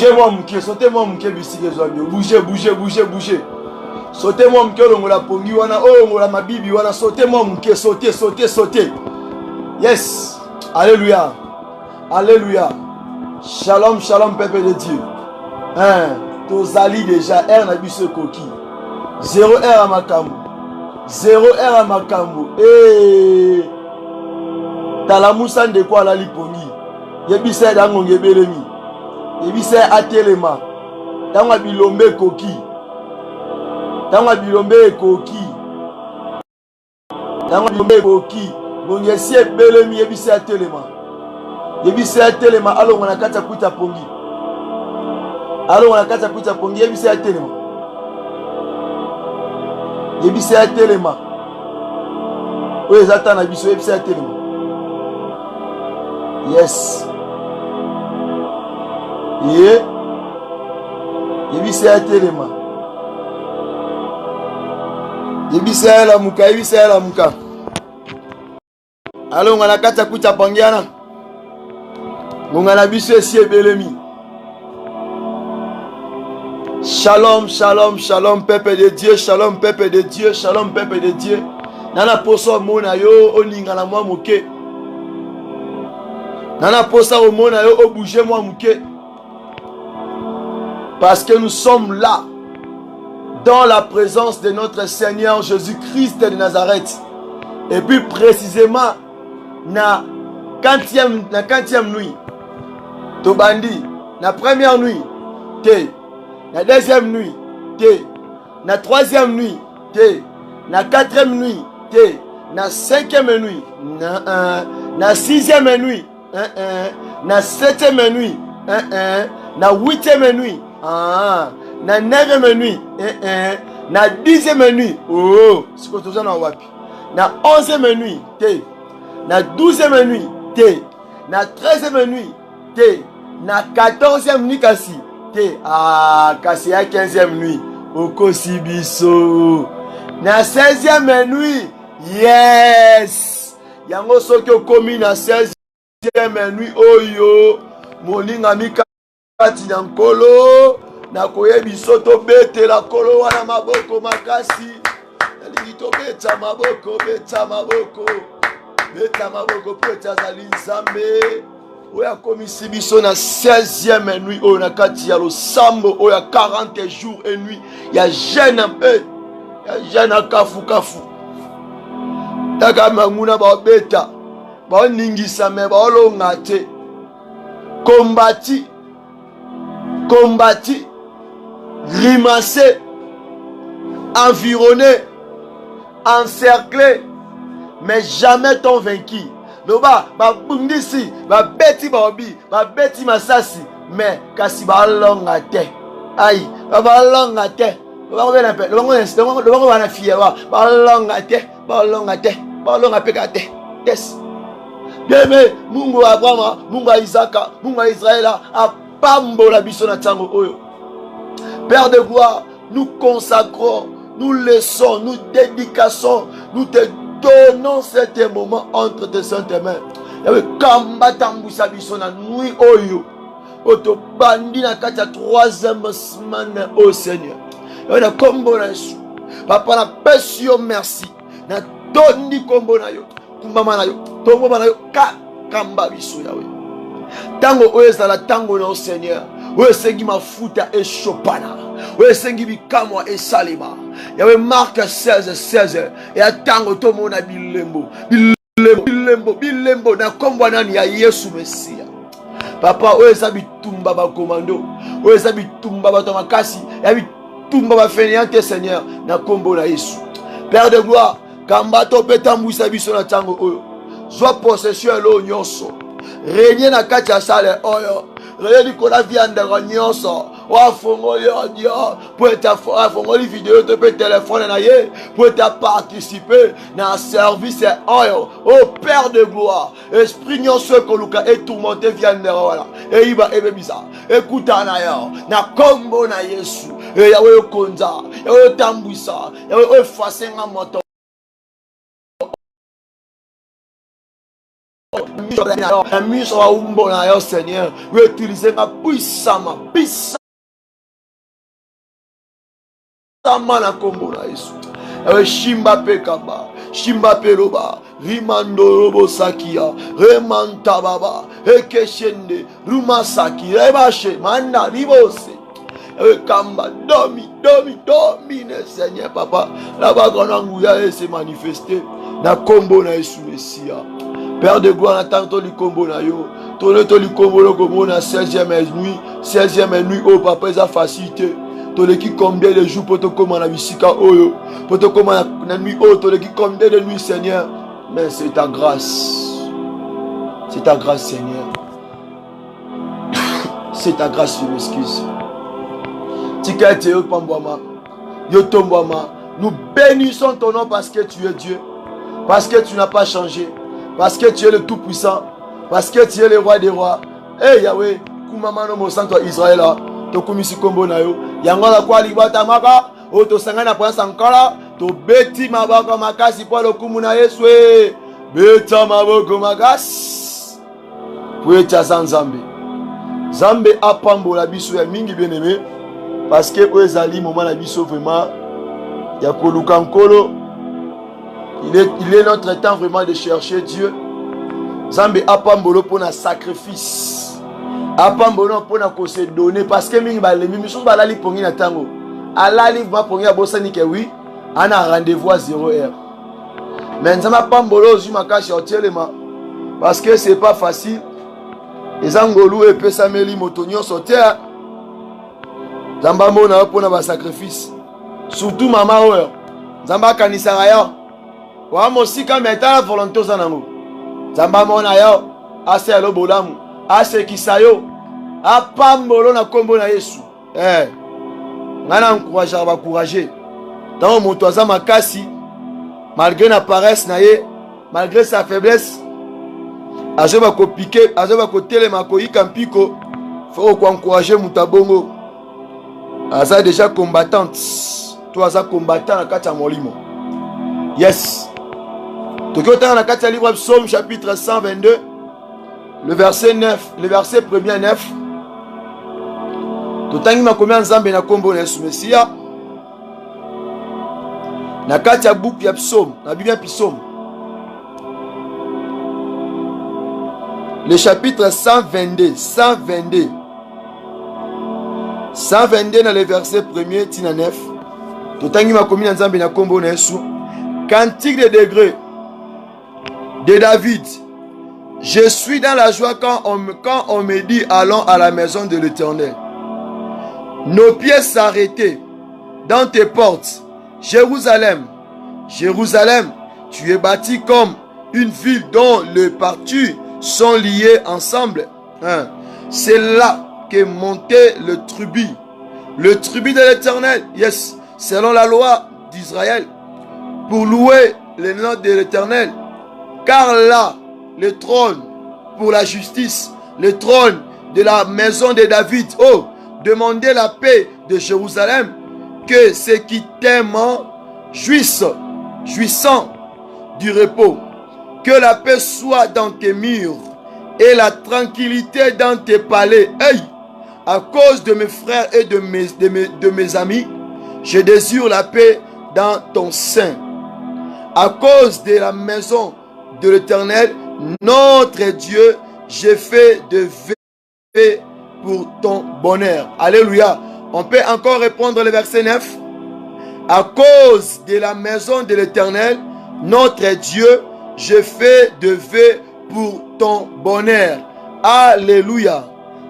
Bougez-moi mouké, sautez-moi mouké bisike zoamio. Bougez, bougez, bougez, bougez. Sautez-moi mouké longola pongi wana, oh longola mabibi wana, sautez-moi mouké, sautez, sautez, sautez. Yes. Alléluia. Alléluia. Shalom, shalom, peuple de Dieu. Hein, tozali déjà R na biso koki. 0 R à makambo. 0 R à makambo. Eh. Talamusa de quoi la lipongi. Yebisa dango ngebelemi. Yebisa atelema. Tanga bilombe koki. Tanga bilombe koki. Tanga bilombe koki. Ngesi ebelemi yebisa atelema. Yebisa atelema alongo na kata kuita pongi. Alongo na kata kuita pongi yebisa atelema. Yebisa atelema. Oye zata na biso yebisa atelema. Yes. Yeah. Yebisa atelema. Yebisa la muka, yebisa la muka. Alongo na kata kuita pongiana. Ngana biso esi ebelemi. Shalom, shalom, shalom, peuple de Dieu, shalom, peuple de Dieu, shalom, peuple de Dieu. Nana poso mona yo oninga na mwa moke. Nana posa o mona yo o bouger moi moke. Parce que nous sommes là dans la présence de notre Seigneur Jésus-Christ de Nazareth. Et puis précisément na 40e nuit. Tobandi na première nuit te. La deuxième nuit, T. La troisième nuit, T. La quatrième nuit, T. La cinquième nuit, la sixième nuit, la septième nuit, la huitième nuit, la neuvième nuit, la dixième nuit, oh, c'est quoi tout ça dans wapi? La onzième nuit, T. La douzième nuit, T. La treizième nuit, T. La quatorzième nuit, kasi. Ah, kasi ya 15e nuit. Okosi biso. Na 16e nuit. Yes. Yango soki okomi na 16e nuit oyo. Moninga mikati na nkolo. Na koye biso to bete la kolo wana maboko makasi. Nalingi to beta maboko, beta maboko. Beta maboko peta zali nzambe. Oya komisi biso na 16e nuit oyo na kati ya losambo oya 40 jours et nuit ya jeune peu ya jeune kafu kafu taka manguna ba beta ba ningisa me ba olonga te combattu grimacé environné encerclé mais jamais ton vaincu. Loba ba bundisi ba beti ba obi ba beti masasi mais kasi ba longa te ai ba longa te ba ngona pe lo ngona wana fiera ba longa te ba longa pekate yes deme Mungu Abraham Mungu Isaka Mungu Israël a pambola biso na tango oyo. Père de gloire, nous consacrons, nous laissons, nous dédicassons, nous te donnons cet moment entre tes saintes mains. Yawe kamba tambusa biso na nuit oyo. Oto bandi na kati ya 3e semaine au Seigneur. Yawe na kombo na Yesu. Papa na pesi yo merci. Na tondi kombo na yo. Kumbama na yo. Tombo na yo kamba biso yawe. Tango oyo ezala tango na o Seigneur. Oyo sengi mafuta e chopana. Oyo sengi bikamwa e salima. Yawe Marc 16:16. Ya tango to mona bilembo na kombo nani ya Yesu Mesia. Papa oyo eza bitumba ba komando. Oyo eza bitumba ba tomakasi. Ya bitumba ba feniante Seigneur na kombo na Yesu. Père de gloire, kamba to petambwisa biso na tango oyo. Zwa possession lo nyonso. Régner na kati ya sale oyo. Régner kola viande nyonso. Wa fongoli audio pour ta fongoli vidéo te pe téléphone na ye pour ta participer na service oyo. Oh Père de gloire, esprit nyonso koluka et tourmenté viande wala. E iba ebebisa. Écoute na yo na kombo na Yesu. E yawe konza, yawe tambwisa, yawe effacer nga moto la mise à umbo na yo Seigneur. Utiliser ma puissance, puissance. Samana kombo na Yesu. Shimba pekaba, shimba peloba, rimando robo sakia, remanta baba, ekeshende, ruma saki, rebache, manda ribose. Kamba, domi, Seigneur papa. Là-bas, quand s'est manifesté, na kombo na Yesu Messia. Père de gloire, attends ton kombo na yo. Ton kombo le kombo na 16e nuit, 16e nuit, oh papa, ça facilité. Ton équipe combien de jours pour te commander la visika oyo, pour te commander la nuit oh, ton équipe combien de nuits Seigneur. Mais c'est ta grâce. C'est ta grâce Seigneur. C'est ta grâce, je m'excuse. Nous bénissons ton nom parce que tu es Dieu. Parce que tu n'as pas changé. Parce que tu es le Tout-Puissant. Parce que tu es le Roi des Rois. Eh Yahweh, Kumamano Mosanto Israël. Tokumisi kombo na yo. Yangola kwa libata maka. Oto sangana kwa sankala. To beti mabaka makasi kwa lokumu na Yesu. Beta maboko makasi. Pwecha san Zambe. Zambe apambo la biso ya mingi bien aimé. Parce que Oezali moment la biso vraiment. Ya koluka nkolo. Il est notre temps vraiment de chercher Dieu. Zambe apambolo pour un sacrifice. Apambolo pour un se donner. Parce que mingi balemi miso balali pongi na tango. Alali va pongi abosani ke oui. Ana rendez-vous à 0h. Mais nzama apambolo zuma kashi otelema. Parce que c'est pas facile. Ezangolu epe sameli motonyo sotea. Zamba mona pour un sacrifice. Surtout maman oyo. Zamba kanisara yo. Wa mosika meta la volonté zanango. Zamba mona yo. Ase alo bolamu. Ase kisayo. Apambolo na kombo na Yesu. Ngana encourager ba encourager. Tant moto aza makasi malgré la paresse na ye, malgré sa faiblesse. Azoba ko piquer, azoba ko telema ko ikampiko. Faut ko encourager mutabongo. Aza déjà combattante. Toi aza combattant na kati ya molimo. Yes. Tokyo na kati ya livre Psaume chapitre 122. Le verset 9, le verset 1er à 9. Totangi makomia nzambe na kombo na Yesu Messia. Na kati ya book ya Psaume, na Bible ya Psaume. Le chapitre 122, 122. 122 dans le verset 1er tina 9. Totangi makomia nzambe na kombo na Yesu. Cantique de degrés de David. Je suis dans la joie quand on me dit allons à la maison de l'Éternel. Nos pieds s'arrêtaient dans tes portes. Jérusalem, Jérusalem, tu es bâti comme une ville dont les parties sont liées ensemble. C'est là qu'est monté le tribut de l'Éternel. Yes, selon la loi d'Israël, pour louer le nom de l'Éternel. Car là, le trône pour la justice, le trône de la maison de David. Oh, demandez la paix de Jérusalem, que ceux qui t'aiment jouissant du repos. Que la paix soit dans tes murs et la tranquillité dans tes palais. Hey, à cause de mes frères et de mes amis, je désire la paix dans ton sein. À cause de la maison de l'Éternel, notre Dieu, j'ai fait de vœux pour ton bonheur. Alléluia. On peut encore répondre le verset 9. À cause de la maison de l'Éternel, notre Dieu, j'ai fait de vœux pour ton bonheur. Alléluia.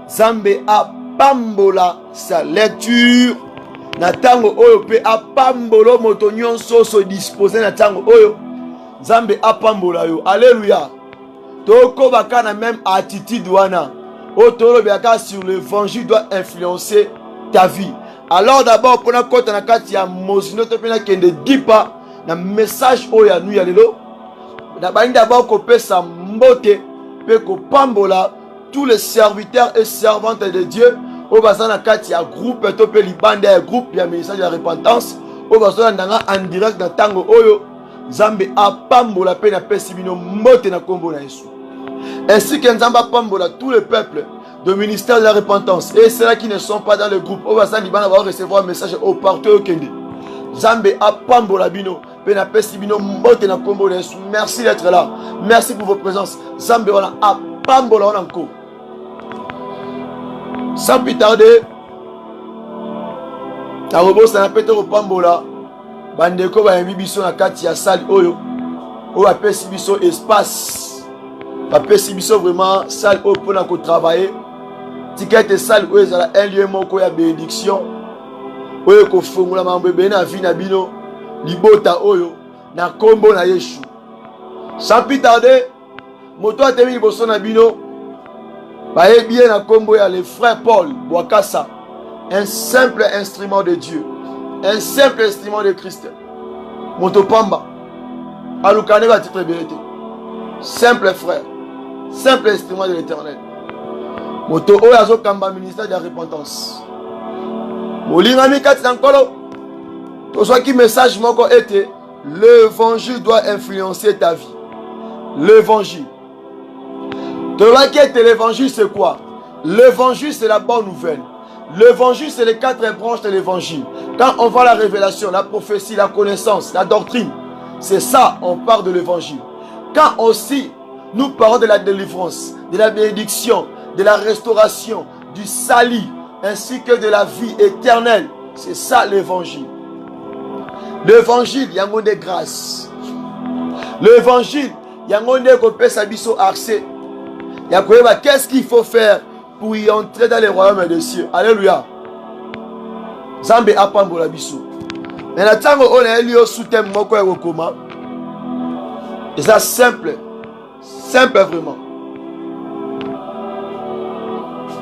Zambe apambola sa lecture. Natango oyo pe apambolo motonyon so disposé natango oyo. Zambe apambola yo. Alléluia. Toko baka na même attitude wana. Otoro biaka sur l'évangile doit influencer ta vie. Alors d'abord pour na kota na kati ya mozino to pena kende dipa na message oya nu ya lelo. Na bani d'abord ko pesa mbote pe ko pambola tous les serviteurs et servantes de Dieu. Au bazana kati ya groupe to pe libande ya groupe ya message de la repentance. Au bazana ndanga en direct na tango oyo. Zambe apambola pe na pesi bino mbote na kombo na Yesu. Ainsi que Nzamba Pambola, tout le peuple de ministère de la repentance. Et ceux-là qui ne sont pas dans le groupe, on va recevoir un message au partout au Kende. Zambe a Pambola Bino. Merci d'être là. Merci pour vos présences. Zambe a Pambola Onanko. Sans plus tarder, na robo ça peut être Pambola. Bandeko ba biso na kati ya salle oyo. O apesi biso espace. Ba pesi biso vraiment salle oyo pour na ko travailler. Ticket salle oyo ezala un lieu moko ya bénédiction. Oyo ko fungula mambo be na vie na bino libota oyo na kombo na Yeshu. Sans plus tarder, moto atemi liboso na bino. Baye bien na kombo ya le frère Paul Boakassa, un simple instrument de Dieu, un simple instrument de Christ. Moto Pamba, alukane ba titre bénété. Simple frère, simple instrument de l'Éternel. Moto oyazo kamba ministère de la repentance. Molingami kati nankolo. To soit qui message moko était l'évangile doit influencer ta vie. L'évangile. L'évangile c'est quoi? L'évangile c'est la bonne nouvelle. L'évangile c'est les 4 branches de l'évangile. Quand on voit la révélation, la prophétie, la connaissance, la doctrine, c'est ça, on parle de l'évangile. Quand aussi nous parlons de la délivrance, de la bénédiction, de la restauration, du salut, ainsi que de la vie éternelle, c'est ça l'évangile. L'évangile, il y a un de grâce. L'évangile, il y a un de kopesa biso accès. Qu'est-ce qu'il faut faire pour y entrer dans les royaumes des cieux? Alléluia. Zambe apambola biso. Mais la tango on a lié au soutien moko et koma. Et ça simple. Simple vraiment.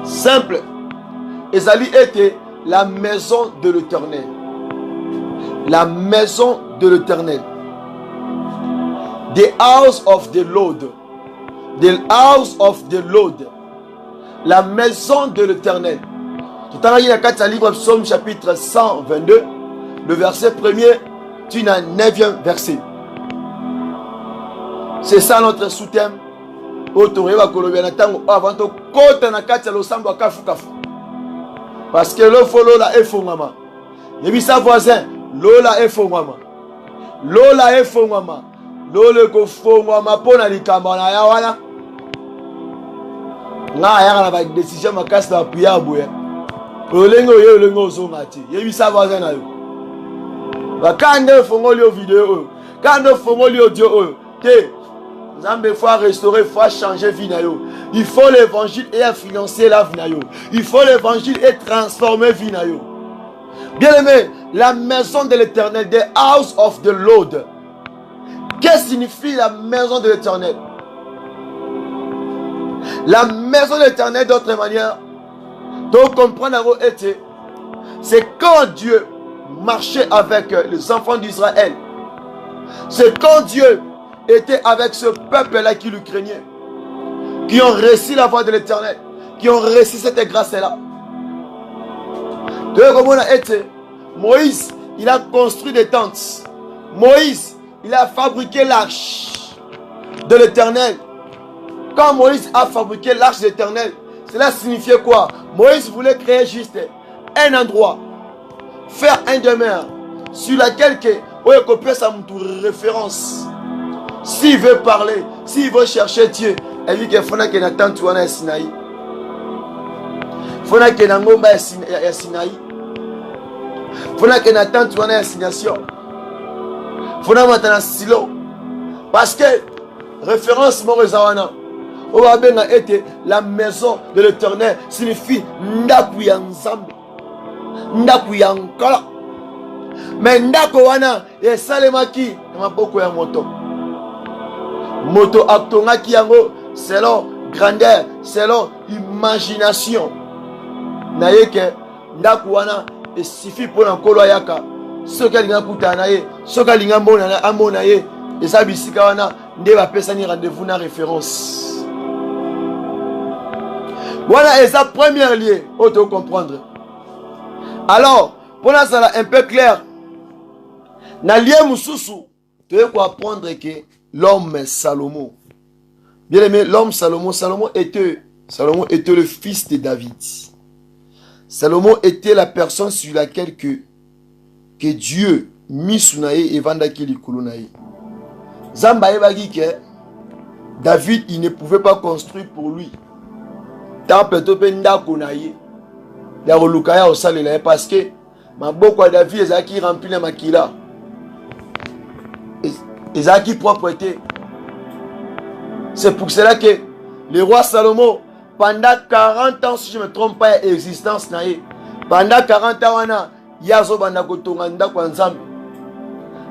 Simple. Et ça lui était la maison de l'Éternel. La maison de l'Éternel. The house of the Lord. The house of the Lord. La maison de l'Éternel. Tout à l'heure, il y a 4 livres, Psaume chapitre 122, le verset 1er, tu n'as 9e verset. C'est ça notre sous-thème. Parce que le follow la est fondama. Il y a sa voisin, Lola est fondama. Lola est fondama. Lola est fondama pour la likambana yawana. Na yaka na décision makasi na priya boya. Olengo yo olengo zongati. Yebi sa voisin na yo. Ba kande fongo li vidéo. Kande fongo li audio oyo. Te Nzambe faut restaurer, faut changer vie na yo. Il faut l'évangile et influencer la vie na yo. Il faut l'évangile et transformer vie na yo. Bien-aimé, la maison de l'Éternel, the house of the Lord. Qu'est-ce que signifie la maison de l'Éternel? La maison de l'Éternel, d'autre manière, donc comprendre c'est quand Dieu marchait avec les enfants d'Israël. C'est quand Dieu était avec ce peuple-là qui lui craignait, qui ont reçu la voix de l'Éternel, qui ont reçu cette grâce-là. Donc, comme on a été, Moïse, il a construit des tentes. Moïse, il a fabriqué l'arche de l'Éternel. Quand Moïse a fabriqué l'arche de l'Éternel, cela signifiait quoi? Moïse voulait créer juste un endroit, faire un demeure sur laquelle il peut sa référence. S'il veut parler, s'il veut chercher Dieu, il dit qu'il faut qu'il y ait une tente à Sinaï. Il faut qu'il y ait une ngomba à Sinaï. Il faut qu'il y ait une tente à assignation. Il faut qu'il y ait un silo. Parce que référence Morezawana. La maison de l'Éternel signifie Ndaku ya Nzambe, Ndaku ya Nkala. Mais Ndaku wana esalemaki na maboko ya moto. Moto atongaki yango selon grandeur, selon imagination. Na yeke Ndaku wana suffit pour nkolo yaka. Soki alinga kuta na ye, soki alinga mona ye, eza bisika wana nde bapesani rendez-vous na référence. Voilà, et ça, premier lieu, auto comprendre. Alors, pour ça, ça un peu clair. Dans le lieu Moussousou, tu veux apprendre que l'homme Salomon, Bien aimé, l'homme Salomon était le fils de David. Salomon était la personne sur laquelle que Dieu mis sunaye et vandaki likulunaye. Zamba ebagi que David, il ne pouvait pas construire pour lui. Temple to penda konaye. Ya rolukaya au salela parce que maboko David ezaki rempli na makila. Ezaki propreté. C'est pour cela que le roi Salomon, pendant 40 ans, si je ne me trompe pas, existence naïe. Pendant 40 ans, il y a un kotonga kwa nzambe.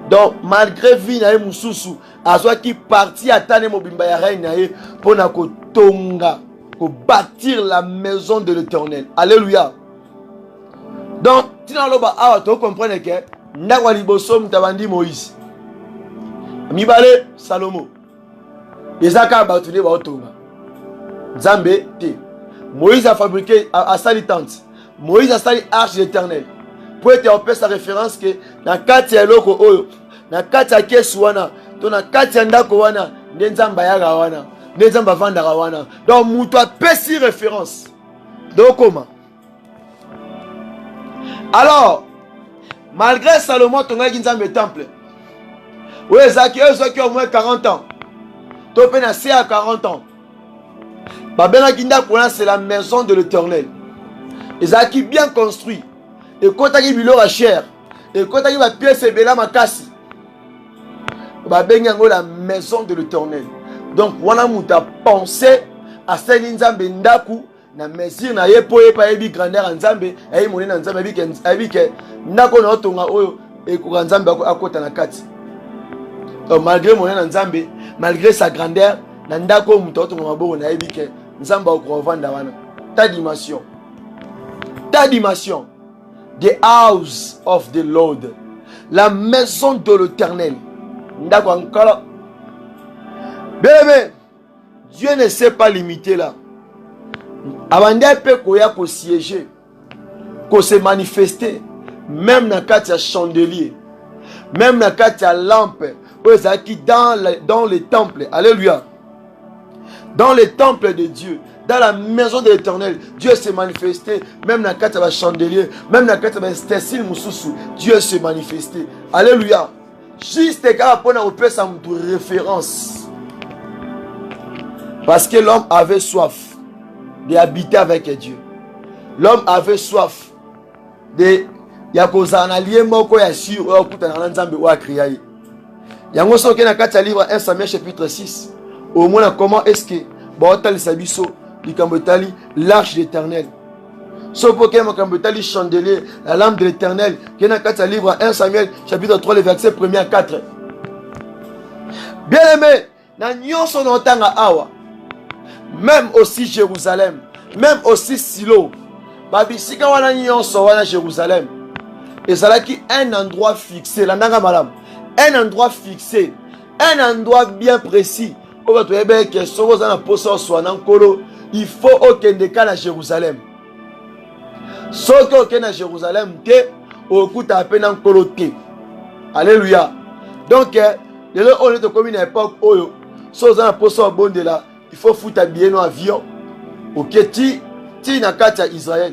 Donc, malgré vie naïe mususu, azo qui parti à tane mobimba ya reine naïe pour na kotonga, pour bâtir la maison de l'Éternel. Alléluia. Donc, tina loba awa to comprendre que ndakwa liboso mutabandi Moïse. Mibale Salomon. Ezaka batule ba otonga. Nzambe te. Moïse a fabriqué a sali tente. Moïse a sali arche de l'Éternel. Pour être en paix sa référence que na kati ya loko oyo, na kati ya kesu wana, to na kati ya ndako wana, nde nzamba ya wana, nde nzamba vanda wana. Donc muto a pesi référence. Donc comment? Alors, malgré Salomon tonga ki nzambe temple. Ouais, Zaki au moins 40 ans. Topé na à 40 ans. Babena Ginda Kouana, c'est la maison de l'Éternel. Et Zaki bien construit. Et quand il y a bilora cher. Et quand il y a pièce et bela makasi. Babena la maison de l'Éternel. Donc, wana muta pensé à Selinzambe Ndaku. Na mesure na yepo yepa yebi grandeur nzambe. Ayi moni na nzambe yebi ke ndako na otonga oyo. Et kwa nzambe akota na kati. Donc, malgré mon nzambe, malgré sa grandeur, nandako mutoto maboko na ebike nzamba okrovanda wana. Ta dimension. The house of the Lord. La maison de l'Éternel. Ndako ankala. Bien, Dieu ne s'est pas limité là. Abande pe koya ko siéger, ko se manifester, même na kati ya chandelier, même na kati ya lampe. Dans les temples, alléluia, dans les temples de Dieu, dans la maison de l'Éternel, Dieu s'est manifesté, même dans le cadre de chandelier, même dans le cadre de stessil mususu, Dieu s'est manifesté, alléluia, juste pour nous référence, parce que l'homme avait soif d'habiter avec Dieu, l'homme avait soif de yakozanalier moko ya sur okutana nzambe wa kriyaye. Yango soki na kati ya livre 1 Samuel chapitre 6. Au moins comment est-ce que baotali sabiso likambotali l'arche de l'Éternel. Sopo ke makambotali chandelier la lampe de l'Éternel qui na kati ya livre 1 Samuel chapitre 3 le verset 1er à 4. Bien aimé, na nyonso na tanga awa. Même aussi Jérusalem, même aussi Silo. Babisika wana nyonso wana Jérusalem. Et ça là qui un endroit fixé la nanga malam. Un endroit fixé, un endroit bien précis. Il faut aucun décal à Jérusalem. Sauf qu'aucun à Jérusalem, au coup à peine en coloté. Alléluia. Donc, on est comme une époque où, sans un poste bon de là, il faut foutre habiller nos avions. Ok, ti na kata Israël.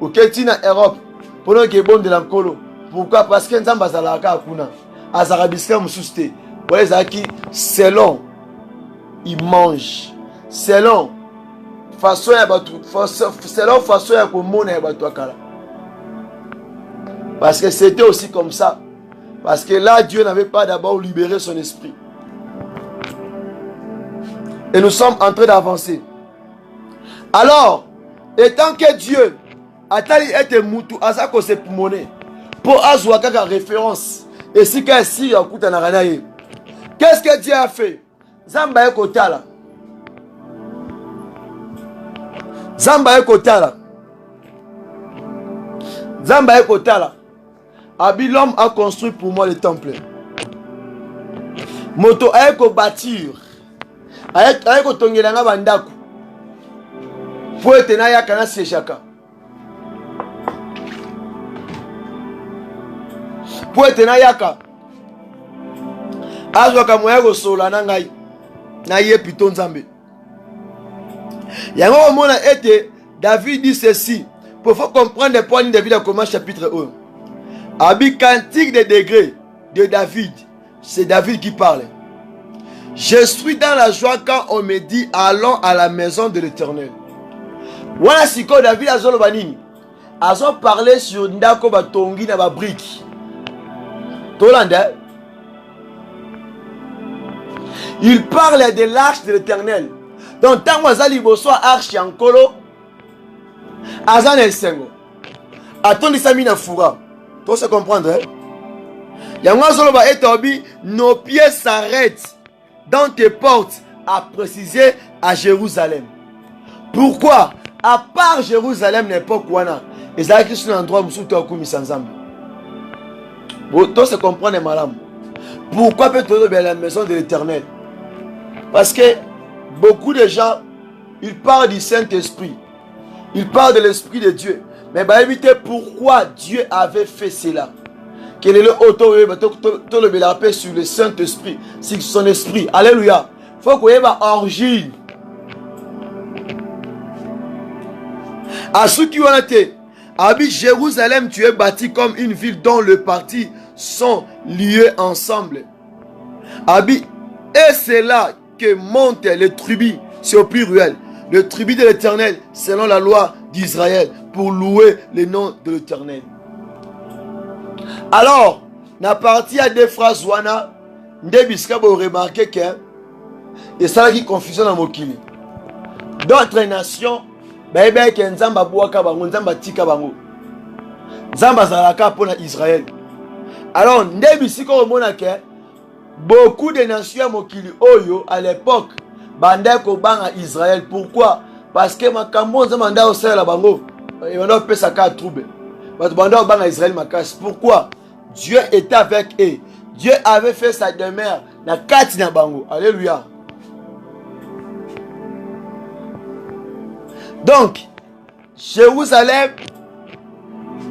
Ok, ti na Europe. Pendant que bon de l'encolo. Pourquoi? Parce que nous sommes à la Kakuna. Azarabiska mususte. Voilà zaki selon il mange. Selon façon ya batu, selon façon ya komona ya batu akala. Parce que c'était aussi comme ça. Parce que là Dieu n'avait pas d'abord libéré son esprit. Et nous sommes en train d'avancer. Alors, étant que Dieu atali ete mutu azako se pumone pour azwa kaka référence. Et si qu'est-ce que Dieu a fait? Zamba ekotala. Zamba ekotala. Zamba ekotala. Abilom a construit pour moi le temple. Moto aeko bâtir. Aeko tongelanga bandaku. Pour être na yakana sechaka. Pour être na yaka. Azwaka moya ko sola na ngai. Na ye piton nzambe. Il y a un moment où David dit ceci. Pour faut comprendre les points de David, comment chapitre 1. Abi cantique des degrés de David. C'est David qui parle. Je suis dans la joie quand on me dit allons à la maison de l'Éternel. Voilà ce que David a dit. A parlé sur Ndako Batongi na ba brique. Tolanda. Il parle de l'arche de l'Éternel. Donc tant que Zali Bosoa arche en colo, Azan el Sengo. Attendez ça mina foura. Tout se comprendre. Nos pieds s'arrêtent dans tes portes, à préciser à Jérusalem. Pourquoi? À part Jérusalem, n'importe quoi. Et ça c'est un endroit où nous sommes ensemble. Tout se comprendre, madame. Pourquoi peut-on aller à la maison de l'Éternel? Parce que beaucoup de gens, ils parlent du Saint-Esprit. Ils parlent de l'Esprit de Dieu. Mais bah éviter pourquoi Dieu avait fait cela. Quel est le autorité sur le Saint-Esprit, sur son esprit. Alléluia. Il faut qu'on ait une origine. À ceux qui ont été, à Jérusalem, tu es bâti comme une ville dont les parties sont liées ensemble. Et c'est là que montent les tribus, c'est au pluriel. Le tribut de l'Éternel, selon la loi d'Israël, pour louer le nom de l'Éternel. Alors, na partie à deux phrases wana, ndebiska bo remarquer que et ça qui confusion dans mokili. D'autres nations, bébé que nzamba boaka bango, nzamba tika bango. Nzamba zalaka pour Israël. Alors, ndebisika o mona que beaucoup de nations mokili oyo à l'époque bandait ko banga Israël. Pourquoi? Parce que makambo nzamba nda o sala bango. Et on a fait ça ka trouble. Pourquoi? Dieu était avec eux. Dieu avait fait sa demeure dans Katina Bango. Alléluia. Donc, Jérusalem,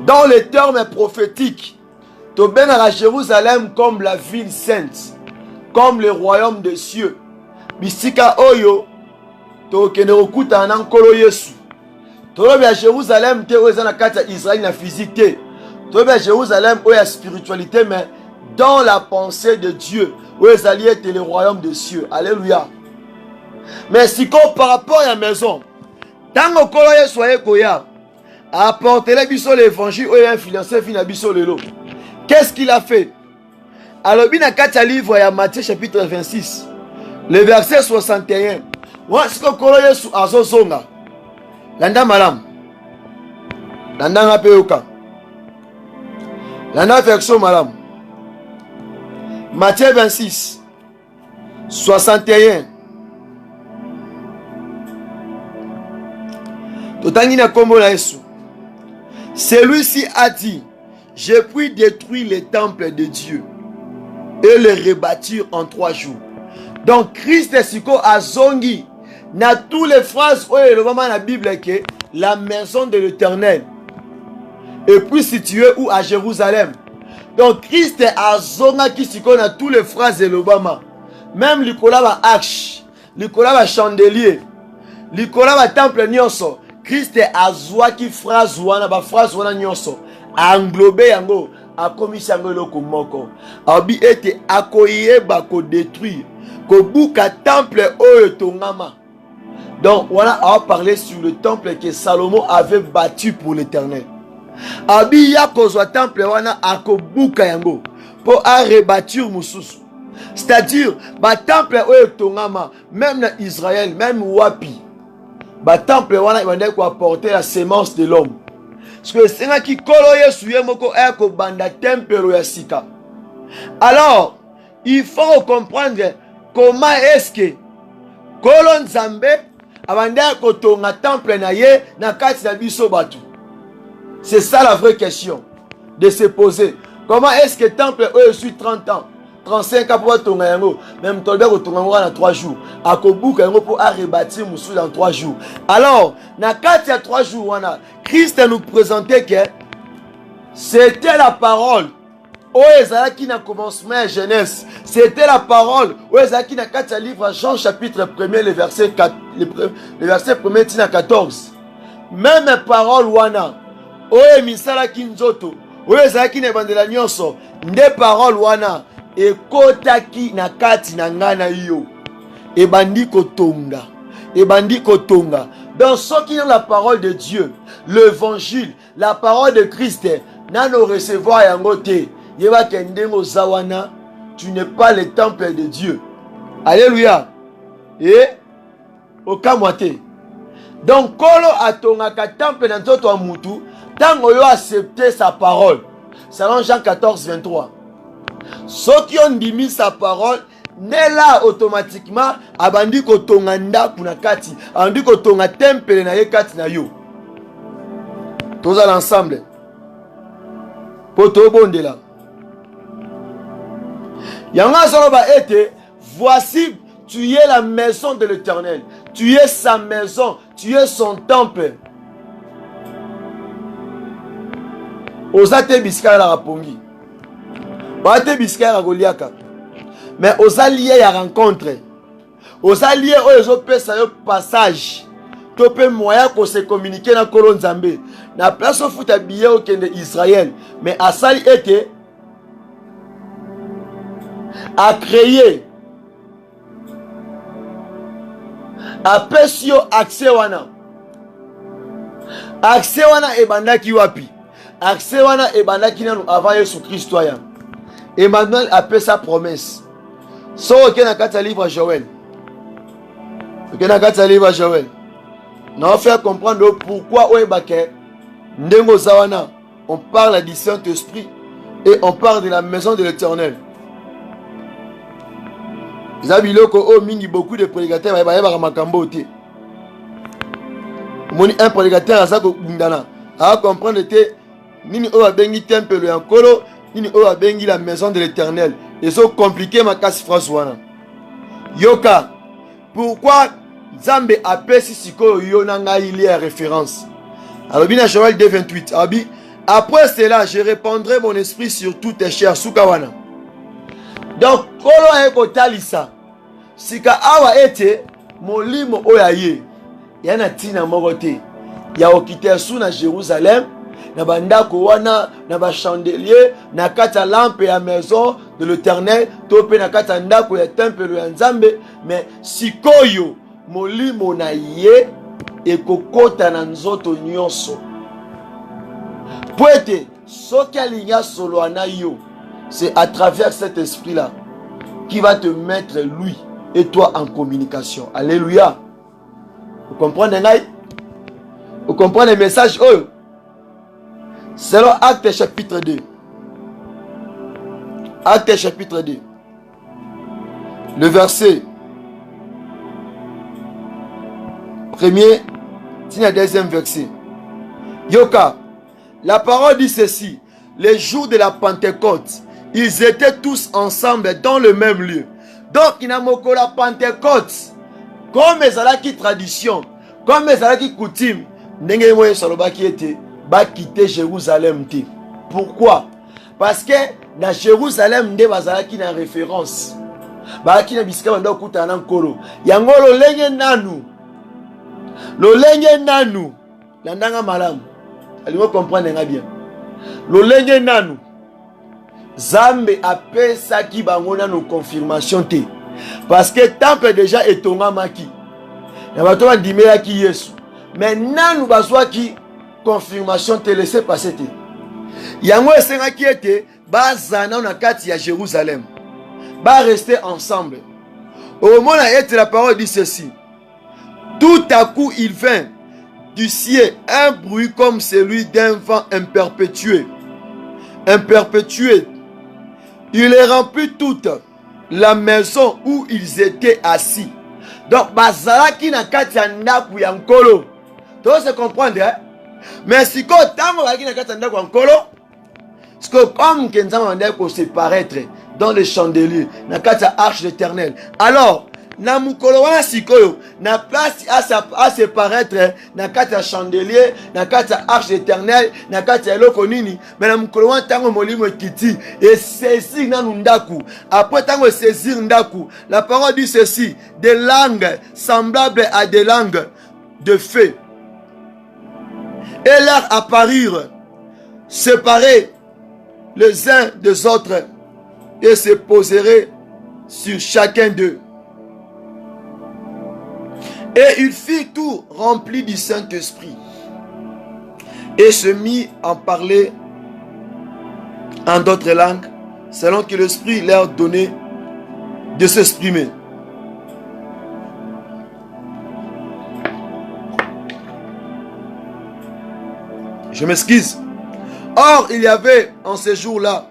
dans les termes prophétiques, tu bien à Jérusalem comme la ville sainte, comme le royaume des cieux. Bisika Oyo, tu as un ankolo Yesu. Tu à Jérusalem, tu es dans Israël, na physique. Tu es à Jérusalem, où il y a spiritualité, mais dans la pensée de Dieu, où les alliés étaient le royaume des cieux. Alléluia. Mais si par rapport à la maison, tant que vous soyez koya, apportez l'évangile, où il a influencé le qu'est-ce qu'il a fait? Alors, il y a un livre, il y a Matthieu chapitre 26, le verset 61. Voici que vous soyez zonga. Landa malam. Landa ngapeuka. Landa version malam. Matthieu 26 61. Totangina kombo la Yesu. Celui-ci a dit, je puis détruire les temples de Dieu et les rebâtir en 3 jours. Donc Christ est siko azongi. Na tous les phrases où le moment la Bible est que la maison de l'Éternel est plus située où à Jérusalem. Donc Christ est à Zonga qui s'y connaît tous les phrases de l'Obama. Même l'Ikola va arche, l'Ikola va chandelier, l'Ikola va temple nyonso. Christ est à Zoa qui phrase wana ba phrase wana nyonso. A englobé yango, a commis yango loko moko. Abi ete akoye ba ko détruire, ko buka temple oyo tongama. Donc, voilà, on va parler sur le temple que Salomon avait bâti pour l'Éternel. Abiya kozwa temple wana akobuka yango pour rebâtir mususu. C'est-à-dire, ba temple oyo tongama, même dans Israël, même wapi, ba temple wana il va apporter la sémence de l'homme. Parce que c'est un qui koloye suye moko eko banda temple ya sika. Alors, il faut comprendre comment est-ce que Kolon Zambé abandonne kotonga temple na ye na kati na biso batu. C'est ça la vraie question de se poser. Comment est-ce que temple je suis 30 ans, 35 ans pour tonga yango, même tolbe ko tonga ngwa na 3 jours, akobuka yango pour rebâtir musu dans 3 jours. Alors, na kati ya 3 jours wana, Christ nous présentait que c'était la parole qui na commencement à Genèse. C'était la parole. Qui na 4 livre Jean chapitre 1er, le verset 4, le verset 1er tina 14. Même parole wana. Misala ki nzoto. Qui na bandela nyonso. Nde parole wana. Et kotaki na kati na ngana yo. Et bandi kotonga. Et bandi kotonga. Dans ce qui est la parole de Dieu, l'évangile, la parole de Christ, nano recevoir yangote. Yeba kendengo zawana, tu n'es pas le temple de Dieu. Alléluia. Et okamwate. Donc kolo atonga ka temple dans toto amutu, tango yo accepter sa parole. Selon Jean 14, 23. Ceux qui ont dit sa parole, n'est là automatiquement abandi kotonga ndaku na kati, abandi kotonga temple na ye kati na yo. Tous à l'ensemble. Poto bondela. Yanga soloba ete, voici, tu es la maison de l'Éternel. Tu es sa maison, tu es son temple. Osate biskaya la rapongi. Bate biskaya la goliaka. Mais aux alliés à rencontre. Aux alliés ils ont fait ça passage. Tu peux moyen qu'on se communique dans colonne Zambé. Na place au foot habillé au Kende Israël. Mais à ça était à créer à pesio accès wana. Accès wana e banda ki wapi. Accès wana e banda ki nanu avant Jésus Christ toya. Emmanuel a fait sa promesse. So ok na kata livre Joël. Ok na kata livre Joël. On fait comprendre pourquoi Oebake Ndengo Zawana. On parle du Saint-Esprit et on parle de la maison de l'Éternel. Zabiloko o mingi beaucoup de prédicateurs ba makambo te. Moni un prédicateur azako bundana. A comprendre te nini o bengi temple ya nkolo, nini o bengi la maison de l'Éternel. Et c'est compliqué ma casse phrase wana. Yoka, pourquoi Zambé appelle si siko yonanga il y a référence. Alors bien Joël 2:28. Après cela, je répandrai mon esprit sur toutes tes chairs sukawana. Donc kolo eko talisa. Sika awa ete molimo oyaye. Yana tina mogote. Ya okite su na Jérusalem. Na bandako wana, na ba chandelier, na kata lampe ya maison de l'Éternel, tope na kata ndako ya temple ya Nzambe, mais sikoyo molimo na ye ekokota na nzoto nyonso. Poete soki alinga solo na yo, c'est à travers cet esprit là qui va te mettre lui et toi en communication. Alléluia. Vous comprenez ngai? Vous comprenez le message oh? Selon Actes chapitre 2. Actes chapitre 2. Le verset premier, c'est le deuxième verset. Yoka, la parole dit ceci. Les jours de la Pentecôte, ils étaient tous ensemble dans le même lieu. Donc, il y a la Pentecôte. Comme les alaki tradition, comme les alaki coutume, n'engagez moi saloba qui était. Va quitter Jérusalem. Pourquoi? Parce que dans Jérusalem, il y a une référence. Il y a une référence. Yangolo lenge nanu. Lo lenge nanu. Landanga malam. Allez-moi comprendre bien. Lo lenge nanu. Zambe appelle ça qui bangona nos confirmations. Parce que temple déjà est tonga maki. Yabatoma dimela ki Yesu. Mais nanu baswa qui confirmation te laisser passer te. Yango esenga qui était bazana na kati ya Jérusalem. Ba rester ensemble. Au moment où la parole dit ceci. Tout à coup il vint du ciel un bruit comme celui d'un vent imperpétué. Imperpétué. Il est rempli toute la maison où ils étaient assis. Donc bazalaki na kati ya ndaku ya nkolo. Tu se comprendre hein? Mais si quand tango baki na kati ndako nkolo, parce que comme Kenzama ndako se paraître dans les chandeliers, na kati arche d'Éternel. Alors, na mukolo wana sikoyo na place à se paraître na kati ya chandelier na kati ya arche éternelle na kati ya eloko nini mais na mukolo wana tango molimo ekiti et saisir nanu ndaku après tango saisir ndaku la parole dit ceci des langues semblables à des langues de feu et leur apparurent séparés les uns des autres et se poseraient sur chacun d'eux. Et il fit tout rempli du Saint-Esprit et se mit à parler en d'autres langues selon que l'Esprit leur donnait de s'exprimer. Je m'excuse. Or, il y avait en ces jours-là,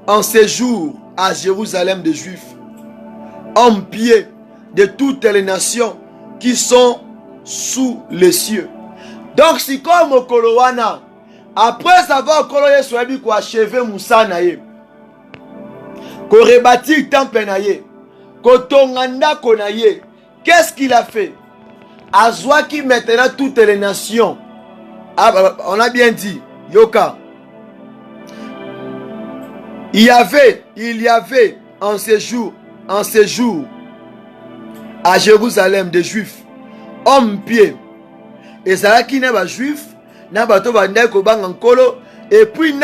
en ces jours à Jérusalem des Juifs, hommes pieds de toutes les nations qui sont sous les cieux. Donc, si comme au Kolowana, après avoir Koloye Soabi ko achevé Moussa naye, ko rebâtir temple naye, ko tonganda konaye, qu'est-ce qu'il a fait? Azwa qui maintenant toutes les nations. Ah, on a bien dit, Yoka. Il y avait en ces jours à Jérusalem des Juifs, hommes pieds. Et ça qui n'est pas juif, n'a pas tout et puis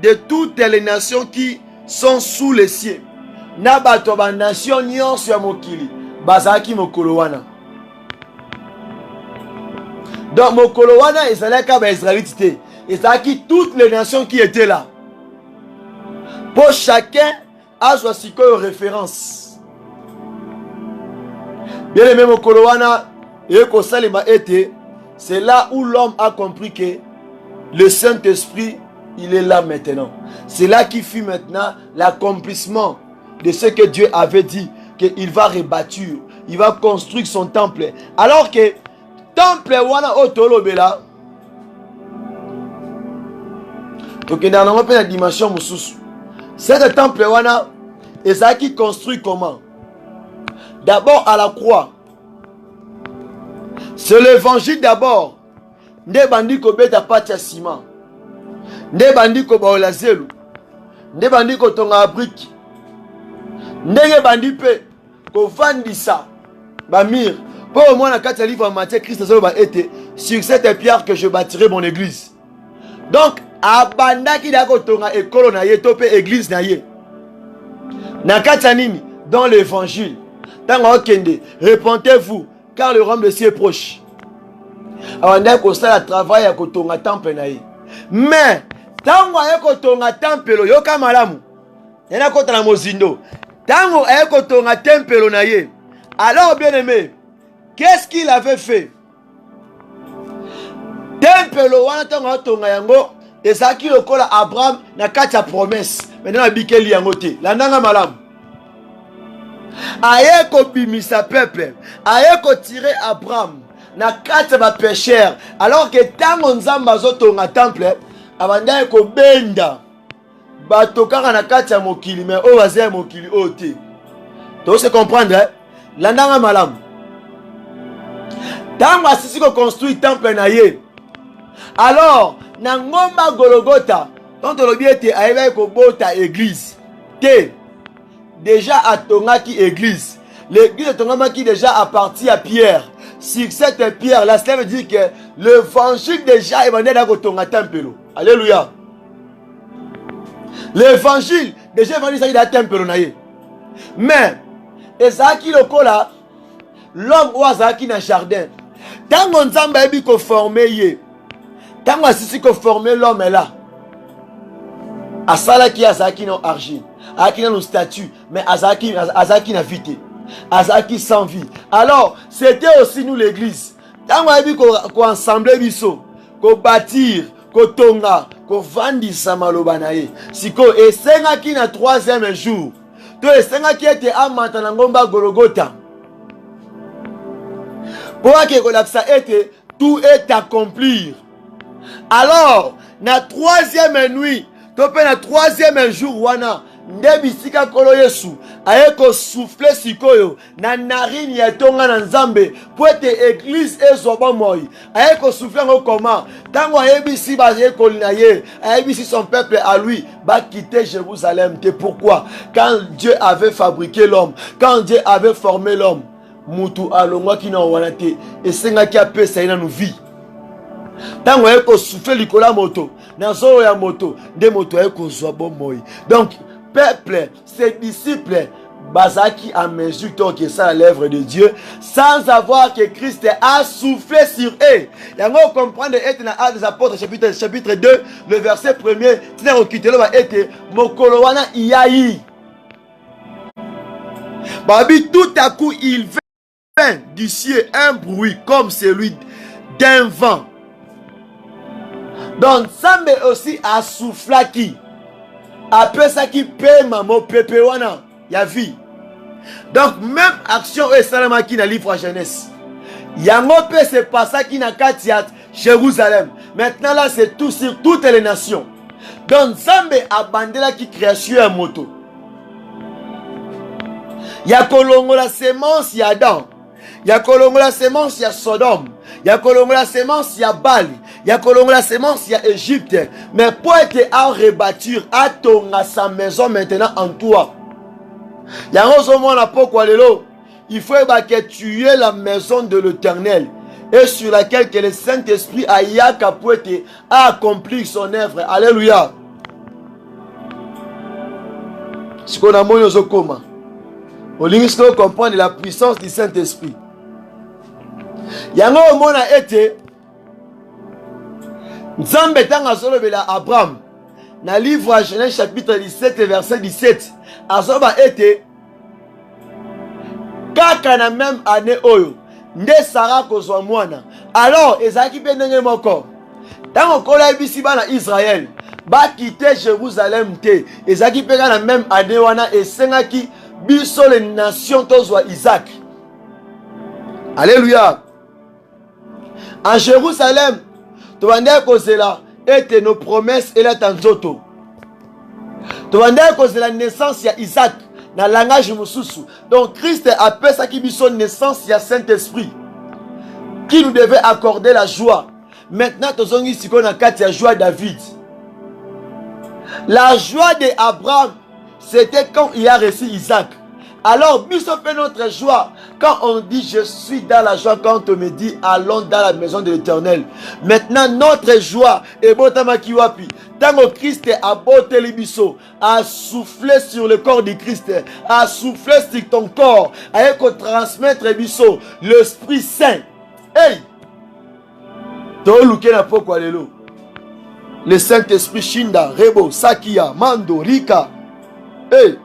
de toutes les nations qui sont sous les cieux. N'a pas tout nation nyon sur mokili. Bazaki mokolowana. Donc mokolowana et ça là israélite. Et ça qui toutes les nations qui étaient là. Pour chacun a choisi une référence. Bien aimé mokolowana et kosalema été, c'est là où l'homme a compris que le Saint-Esprit il est là maintenant. C'est là qu'il fut maintenant l'accomplissement de ce que Dieu avait dit, qu'il va rebâtir, il va construire son temple. Alors que temple wana otolobela, donc il y a une dimension mususu. Cet temple wana et ça qui construit comment? D'abord à la croix. C'est l'évangile d'abord. Nde bandi ko beta pati ya ciment. Nde bandi ko baola zelu. Nde bandi ko tonga brique. Ndenge bandi pe ko vandisa ba mire. Pour moi, dans le livre de Matthieu, Christ a été sur cette pierre que je bâtirai mon église. Donc, abanda ki dako tonga ekolo na ye tope église na ye. Na katanini dans l'évangile. Tango okende, repentez-vous car le royaume de Dieu est proche. Abanda ko sala travail ya ko tonga temple na ye. Mais tango aye ko tonga temple yoka malamu. Yana kota na mozindo. Tango aye ko tonga temple na ye. Alors bien aimé, qu'est-ce qu'il avait fait? Temple wana tango tonga yango ezaki lokola Abraham na kati ya promesse. Maintenant abikeli yango te. Landanga malamu. Aye ko bimisa peuple. Aye ko tirer Abraham na kati ba pécheur. Alors que tango nzamba zotonga temple abanda ko benda bato kaka na kati ya mokili mais o bazaya mokili o te. Tu se comprendre hein? Landanga malamu. Tango asisi ko construire temple na ye. Alors, na ngomba Golgotha, quand on lobby était aïe ko bota église. Te déjà à tongaki église. L'église de tongaki déjà appartient à Pierre. Sur cette pierre là, cela veut dire que l'évangile déjà est venu dans le tonga temple. Alléluia. L'évangile déjà est venu dans le temple naïe. Mais ezaki lokola l'homme oazaki na jardin. Tango nzamba ebi ko former ye. Tango asisi ko former l'homme là. Asala ki azaki no argile. Azaki no statue, mais azaki na vité. Azaki sans vie. Alors, c'était aussi nous l'église. Tango ebi ko ensemble biso, ko bâtir, ko tonga, ko vandisa maloba na ye. Siko esengaki na 3e jour. To esengaki ete amata na ngomba Golgotha. Pour que tout est accompli. Alors, na 3e nuit, topé na 3e jour, wana, nde bisika kolo Yesu aye ko souffler sikoyo na narine ya tonga na Nzambe po ete église ezoba moi aye ko souffler ngo comment tango aye bisi ba ye ko na ye aye bisi son peuple à lui va quitter Jérusalem. C'est pourquoi quand Dieu avait fabriqué l'homme, quand Dieu avait formé l'homme, mutu alongwa ki na wana te esenga ki apesa ina nu vie tango aye ko souffler likola moto na zo ya moto nde moto aye ko zwa bomoi. Donc peuple, ses disciples, Bazaki a mesure que ça l'œuvre de Dieu, sans avoir que Christ a soufflé sur eux. Et on comprend être dans Actes des Apôtres, chapitre 2, le verset 1er, tout à coup, il vint du ciel un bruit comme celui d'un vent. Donc, ça mais aussi a soufflé qui après ça qui paie maman pepe wana ya vie. Donc même action et salama qui na livre Genèse. Yango pe c'est pas ça qui na katiat Jérusalem. Maintenant là c'est tout sur toutes les nations. Donc Zambe abandela qui création ya moto. Ya kolongo la semence ya Adam. Ya kolongo la semence ya Sodome. Ya kolongo la semence ya Bali. Ya kolongo la semence ya Égypte. Mais pour être à rebâtir, à ton à sa maison maintenant en toi. Ya rozomon na pokwa lelo. Il faut que tu aies la maison de l'Éternel et sur laquelle que le Saint-Esprit a yaka pour être à accomplir son œuvre. Alléluia. Ce qu'on a montré aux comment. Au linguiste comprendre la puissance du Saint-Esprit. Yango mona été Nzambe tanga solobela Abraham na livre à Genèse chapitre 17 verset 17 azoba été kaka na même année oyo nde Sarah kozwa mwana alors ezaki pe ndenge moko tango kola bisi bana Israël ba quitter Jérusalem te ezaki pe na même année wana esengaki biso les nations tozwa Isaac. Alléluia. En Jérusalem tu vas dire que c'est là et nos promesses et la tanzoto. Tu vas dire que c'est la naissance ya Isaac dans le langage mususu. Donc Christ appelle ça qui son naissance ya Saint-Esprit qui nous devait accorder la joie. Maintenant tu as ici qu'on a quatre la joie David. La joie d'Abraham c'était quand il a reçu Isaac. Alors, biso fait notre joie quand on dit je suis dans la joie, quand on me dit allons dans la maison de l'Éternel. Maintenant, notre joie est botama kiwapi. Tango Christ a boté les biso, a soufflé sur le corps de Christ, a soufflé sur ton corps, a transmettre biso l'Esprit Saint. Hey! Toluke na poko alelo. Le Saint-Esprit Shinda, Rebo, Sakia, Mando, Rika. Hey!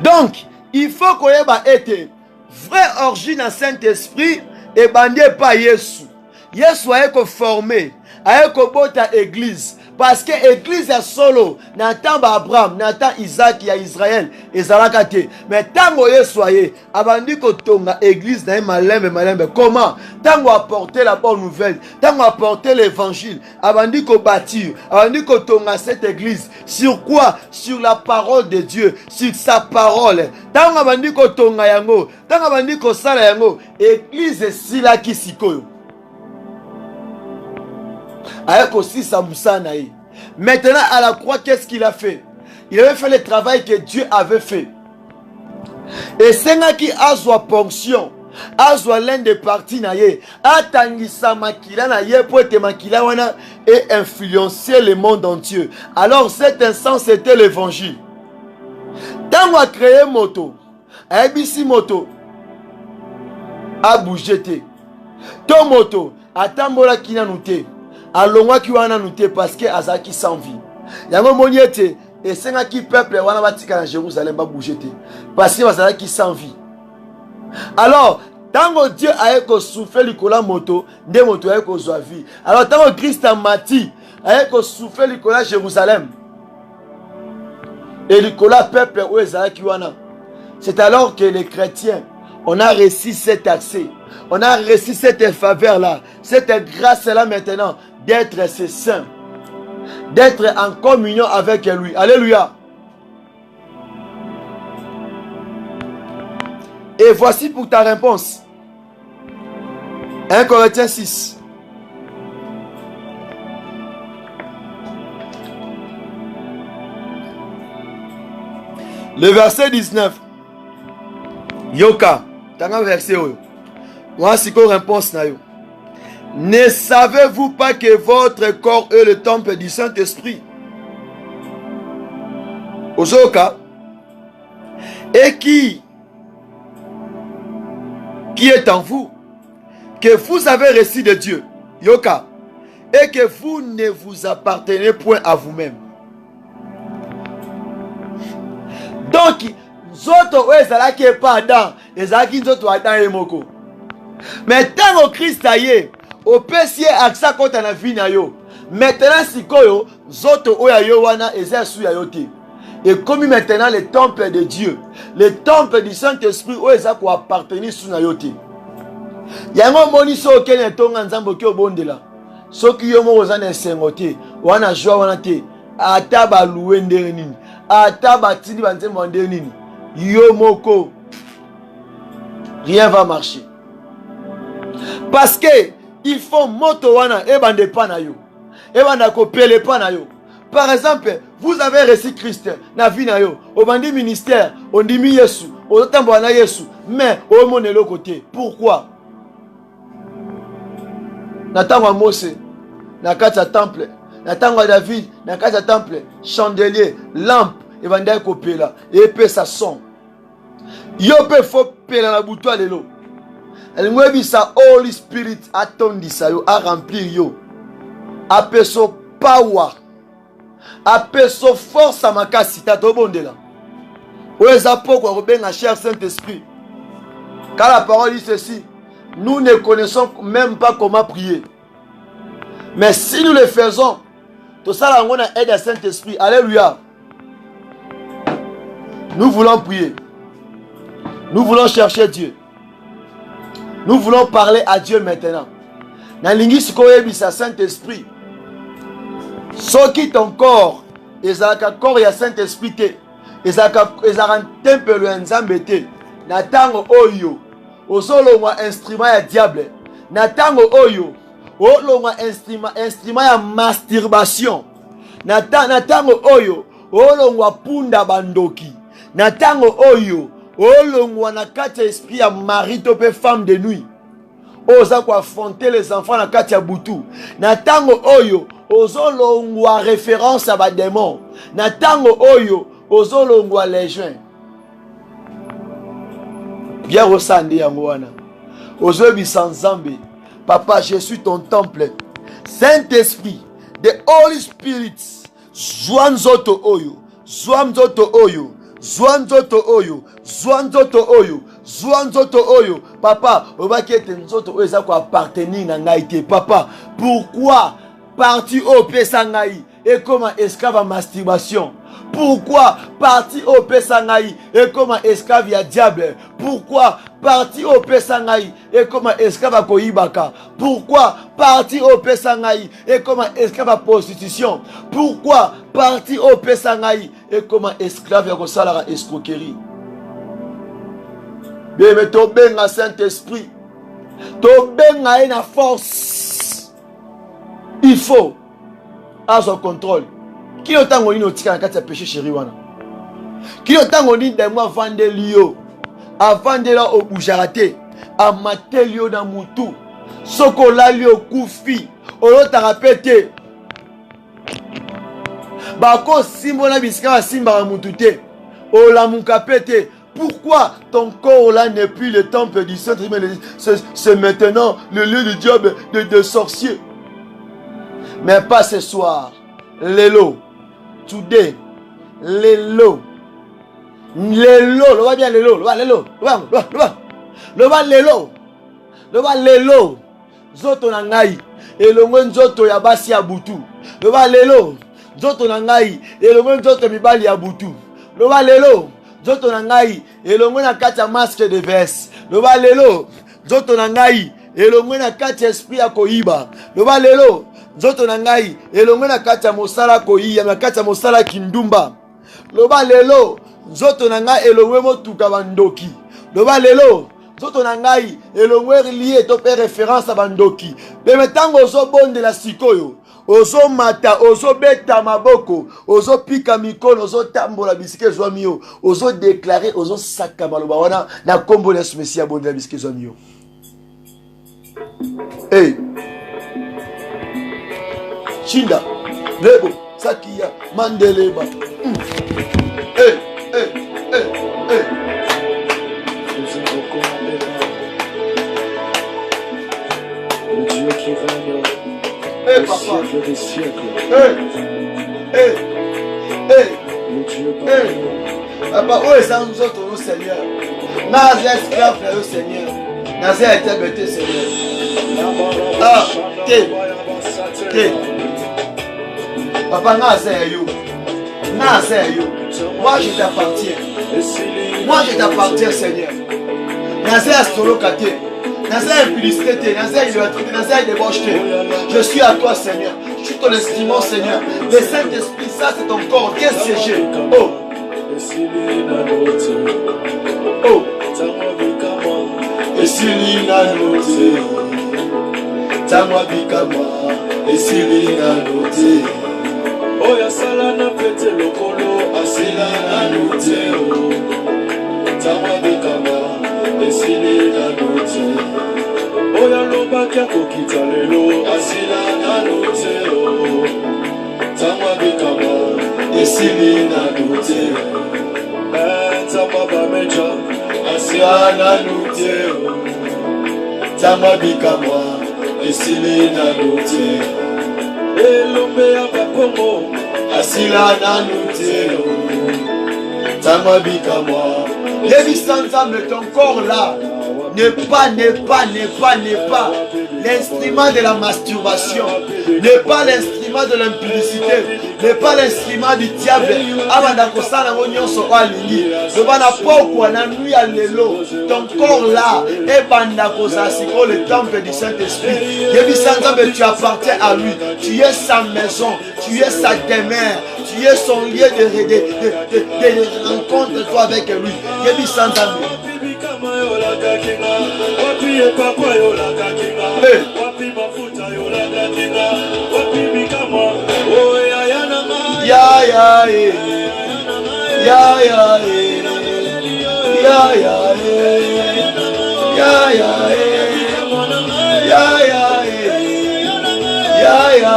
Donc, il faut qu'on ait été vraie origine à Saint-Esprit et bandé pas Yesu. Yesu a été formé, a été bota église. Parce que l'église est solo. N'attend pas Abraham, n'attend Isaac et Israël. Et Zalakate. Mais tant que Yesu a été, abandi ko tonga église na malembe. Comment? Tant qu'on apporter la bonne nouvelle, tant qu'on apporter l'évangile, abandi ko bâtir, abandi ko tonga cette église. Sur quoi? Sur la parole de Dieu, sur sa parole. Tant qu'on abandi ko tonga yango, tant qu'on abandi ko sala yango, église est si là qui sikoyo. Avec aussi sa moussanaï. Maintenant à la croix, qu'est-ce qu'il a fait? Il avait fait le travail que Dieu avait fait. Et c'est là qui a sa ponction, a sa l'un des parties naïe, a tangisa makila naïe pour être makila wana et influencer le monde entier. Alors cet instant c'était l'évangile. Tant qu'on a créé moto, ABC moto a bougé te. Ton moto a tambola kina nouté. Alongwa ki wana nouté parce que azaki sans vie. Yango moniete et senga ki peuple wana batika na Jérusalem ba bouger te parce que azaki sans vie. Alors tango Dieu a eko souffler likola moto, nde moto a eko zwa vie. Alors tango Christ a mati a eko souffler likola Jérusalem. Et likola peuple ou ezaki wana. C'est alors que les chrétiens on a reçu cet accès. On a reçu cette faveur là, cette grâce là maintenant d'être ces saints. d'être en communion avec lui. Alléluia. Et voici pour ta réponse. 1 Corinthiens 6. Le verset 19. Yoka. Tanga verset oyo. Moi si ko réponse na yo. Ne savez-vous pas que votre corps est le temple du Saint-Esprit? Ozoka. Et qui est en vous, que vous avez reçu de Dieu, Yoka, et que vous ne vous appartenez point à vous-même. Donc, zoto ezalaki pas Adam, ezalaki zoto Adam et moko. Mais tant au Christ aye, au pesier aksa kota na vie na yo. Maintenant sikoyo, zoto oya yo wana ezasu ya yo te. Et comme maintenant le temple de Dieu, le temple du Saint-Esprit où ils ont appartenu sous nayote. Yango moni so kene tonga nzambo ki obondela. So ki yo mo ozana sengote, wana joie wana te. Ata ba loué ndere nini, ata ba tindi ba nzembo ndere nini. Yo moko rien va marcher. Parce que il faut moto wana e bande pa na yo. E banda ko pele pa na yo. Par exemple, vous avez reçu Christ, na vie na yo, au bandi ministère, on dit mi Yesu, au tembo na Yesu, mais au monde de l'autre côté. Pourquoi? Natango Mose, na kata temple, natango David, na kata temple, chandelier, lampe, et bandi kopela, et pe sa son. Yo pe faut pela na bouton lelo. El mwebi sa Holy Spirit atondisa yo, a remplir yo. A pe so power. Appelle son force à ma casse, t'as tout bon de là. Où est-ce que la cher Saint-Esprit? Car la parole dit ceci, nous ne connaissons même pas comment prier. Mais si nous le faisons, tout ça, on a aide à Saint-Esprit. Alléluia. Nous voulons prier. Nous voulons chercher Dieu. Nous voulons parler à Dieu maintenant. Dans l'ingis Saint-Esprit. Ce qui ton corps, ils ont un corps et un Saint-Esprit, ils ont un temple et un zambete. Natango oyo, osolo wa instrument ya diable. Natango oyo, olo wa instrument ya masturbation. Natango oyo, olo wa punda bandoki. Natango oyo, olo wa nakati esprit ya mari to pe femme de nuit. Oza ko affronter les enfants na kati ya butu. Natango oyo, ozolongwa référence à ba démon. Natango oyo, ozolongwa légion. Bien resandi yango wana. Ozobi sans zambe. Papa, je suis ton temple. Saint-Esprit, the Holy Spirit, Zwanzoto oyo, Zwanzoto oyo, Zwanzoto oyo, Zwanzoto oyo, Zwanzoto oyo. Papa, obaki ete nzoto oyo eza ko appartenir na ngai te. Papa, pourquoi parti au pesangai et comme esclave à masturbation? Pourquoi parti au pesangai et comme esclave à diable? Pourquoi parti au pesangai et comme esclave à koibaka? Pourquoi parti au pesangai et comme esclave à prostitution? Pourquoi parti au pesangai et comme esclave à kosalara escroquerie? Bien, mais to benga Saint-Esprit, to benga na force. Il faut à son contrôle. Qui est tant qu'on tika na kati ya péché chéri wana? Qui est tant qu'on dit de moi vendre lio, à vendre là au boujarate, à mater lio dans mutu, sokola lio kufi, olo tarapete. Bako simbo na bisika simba mutute, ola mukapete. Pourquoi ton corps là n'est plus le temple du Saint-Esprit, c'est maintenant le lieu du diable de sorciers? Mais pas ce soir. Lelo. Today. Lelo. Lelo. Le va bien lelo. Le va lelo. Le va lelo. Le va lelo. Zoto nangai. Et le mwen zoto ya basi ya butu. Le va lelo. Zoto nangai. Et le mwen zoto mibali ya butu. Le va lelo. Zoto nangai. Et le mwen akata masque de verse. Le va lelo. Zoto nangai. Et le mwen akata esprit ya koiba. Le va lelo. nzoto na ngai elongwe na kati ya mosala koyiya na kati ya mosala kindumba. Loba lelo nzoto na ngai elongwe motuka bandoki. Loba lelo nzoto na ngai elongwe lié to pe référence à bandoki. Beme tango ozo bondela sikoyo, ozo mata, ozo beta maboko, ozo pika mikono, ozo tambola bisike zwami yo, ozo déclarer, ozo saka maloba wana na kombo na Messia bondela bisike zwami yo. Hey, Chinda, Lebo, Sakia, Mandeleba. Hey, hey, hey, hey. Le Dieu qui règne Hey, au papa. siècle des siècles. Hey, hey, hey, Le Dieu hey. Papa, où est ça nous autres, au Seigneur? Nazi esclave, au Seigneur. Nazi a été bêté, Seigneur. Ah, t'es. Papa, Nazi est you. Nazi est you. Moi, je t'appartiens. Moi, je t'appartiens, Seigneur. Nazi est solo kate. Nazi est impudicité. Nazi est idolâtrie. Nazi est débaucheté. Je suis à toi, Seigneur. Je suis ton instrument, Seigneur. Le Saint-Esprit, ça, c'est ton corps. Viens siéger. Oh. Oh. Esilina note, Tamwa bikama, Esilina note. Oya sala na pete lokolo, Esilina note, Tamwa bikama, Esilina note. Oya loba kia kokita lelo, Esilina note, Tamwa bikama, Esilina note, Tamwa bameja, Esilina note, Tamwa bikama, Esilina note, Elombe ya bakongo, Esilina note, Tamwa bikama. Lévi-Sansa, mais ton corps là n'est pas l'instrument de la masturbation, n'est pas l'instrument de l'impudicité, n'est pas l'instrument du diable. Ton corps là est le temple du Saint-Esprit. Lévi-Sansa, mais tu appartiens à lui. Tu es sa maison, tu es sa demeure, tu es son lieu de rencontre toi avec lui. Lévi-Sansa. Ya ya ya ya ya ya ya ya ya ya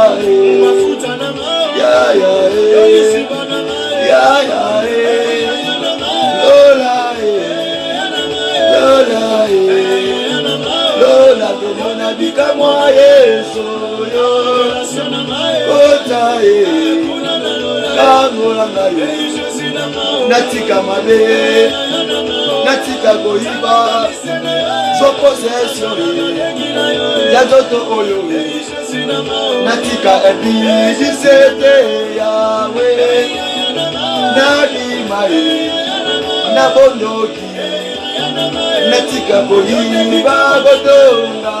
Lola tomona bikamwa Yesu yo otaye kangola yo natika mabe natika koyiba so possession ya toto oyo natika ebidi sete yawe nadimae na bondoki natika koyiba godonga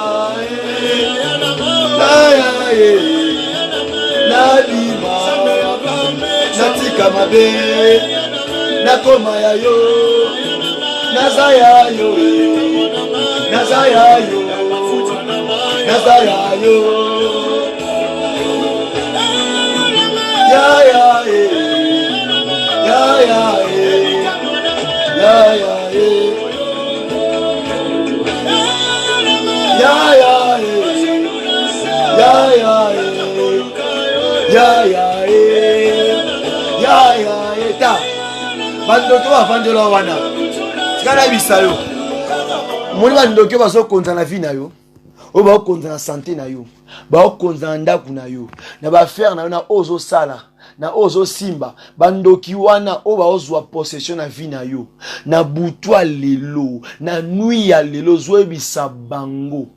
nadima natika mabe nakoma yayo nazayayo nazayayo nazayayo ya ya ya ya ya ya ta bandoki bafandela wana tikala bisayo moni bandoki bazokonza na vie na yo oyo baokonza na sante na yo baokonza na ndako na yo na bafere na yo na ozo sala na ozo simba bandoki wana oyo baozwa possession na vie na yo na butwa lelo na nui ya lelo zoyebisa bango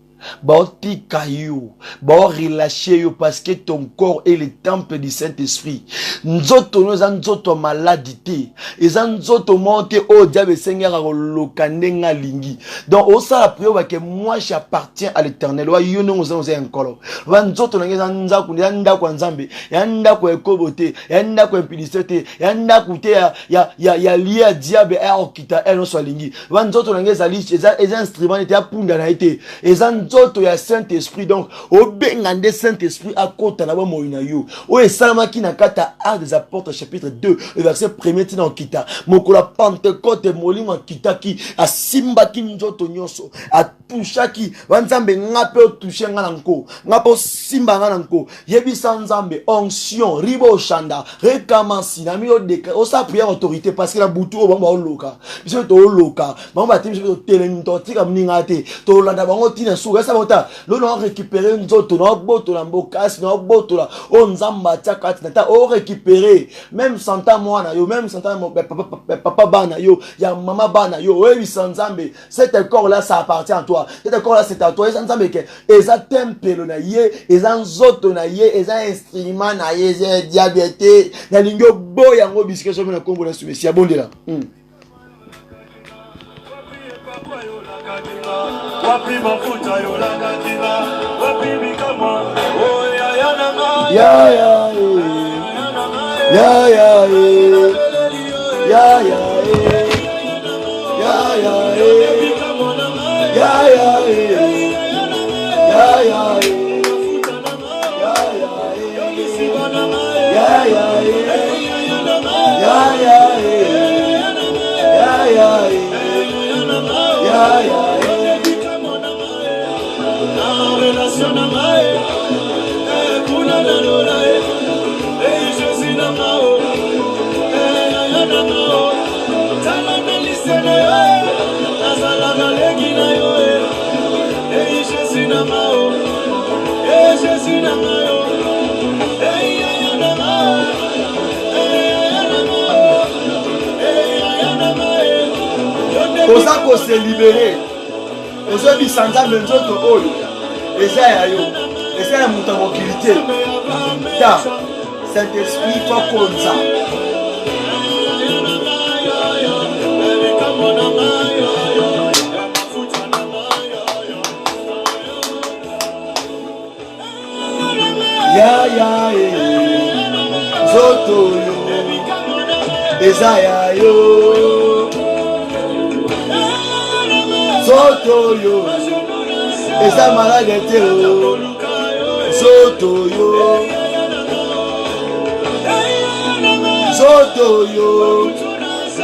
baotika yo, relâcher yo parce que ton corps est le temple du Saint-Esprit. Nzoto no eza nzoto maladité, eza nzoto monte au diable seigneur lokandenga lingi. Donc au ça la prière que moi j'appartiens à l'Éternel. Wa yo no oza enkolo. Wa nzoto ngeza nzaku nda kwa nzambe, ya nda kwa ekobote, ya nda kwa impudicité, ya nda kute ya lié à diable et okita eno so lingi. Wa nzoto ngeza li eza instrument était apunda na été. Eza nzoto ya Saint-Esprit. Donc au bengande Saint-Esprit à kota na ba moina yo. O esalama ki na kata Actes des Apôtres chapitre 2 le verset 1er tina okita. Mokola Pentecôte molimo kita ki asimba ki nzoto nyoso a toucha ki wanzambe ngape o toucher nga nanko ngapo simba nga nanko yebisa nzambe onction ribo shanda rekamansi na mi o deka o sa prière autorité parce que la butu o bamba o loka biso to o loka bamba tim biso telemi to tika mninga te to landa bango tina suka sa bota lo no récupérer nzoto no boto na mbokasi no boto la o nzamba tsaka ta o récupérer même santa mwana yo même santa papa bana yo ya mama bana yo oui nzambe cet corps là ça appartient à toi cet corps là c'est à toi nzambe ke eza temple na ye eza nzoto na ye eza instrument na ye eza diabete na lingio boya ngo bisike so na kombo na sumesi ya bondela wapi mafuta yo la katina wapi mikama oh ya ya na ya ya ya ya ya ya oza ko se libérer ozo bisanga nzoto oyo eza ya yo eza ya muta mobilité ta Saint-Esprit faut konza ya ya nzoto yo eza ya yo Zoto yo, esa malade te o. Zoto yo, Zoto yo,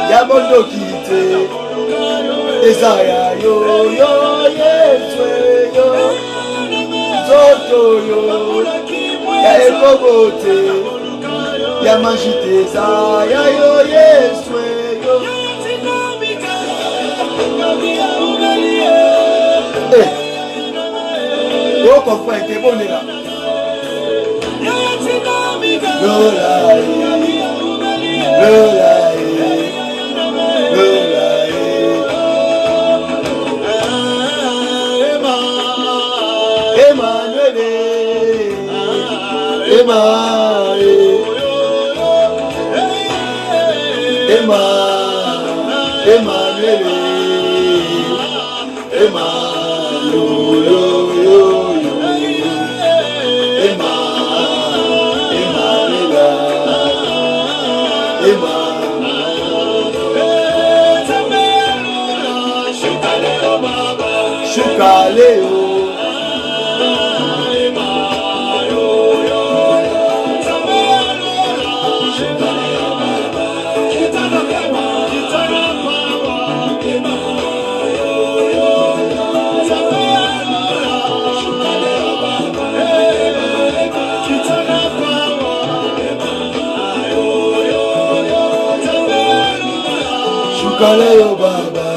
ya bondo kite. Esa ya yo yo yeswe yo. Zoto yo, ya ekobote, ya majite sa ya yo yeswe yo. Yo comprends que bon là. Shukale yo baba,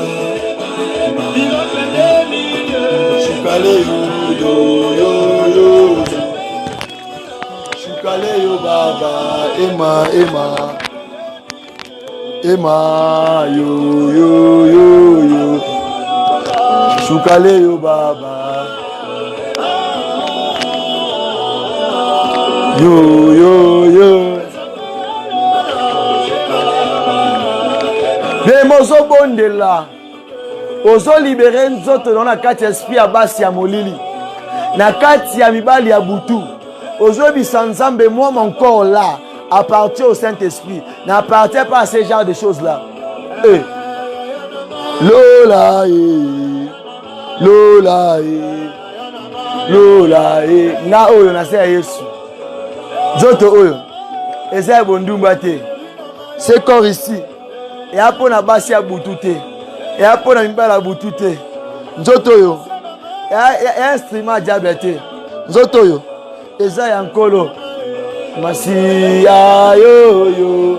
shukale yo, shukale yo baba, ema yo, shukale yo baba, Yo, yo, yo. Demozo bondela. Ozo libérer nzoto dans la kati esprit abasi ya molili. Na kati ya mibali ya butu. Ozo bisanzambe moi mon corps là appartient au Saint-Esprit. N'appartient pas à ces genres de choses là. Lola Lola Lola na oyo na se ya Yesu. Nzoto oyo eza bondumba te. Ce corps ici et après na basi ya butu te. Et après na mibala ya butu te. Nzoto oyo ya instrument diable te. Nzoto oyo eza ya nkolo Masiya yo yo.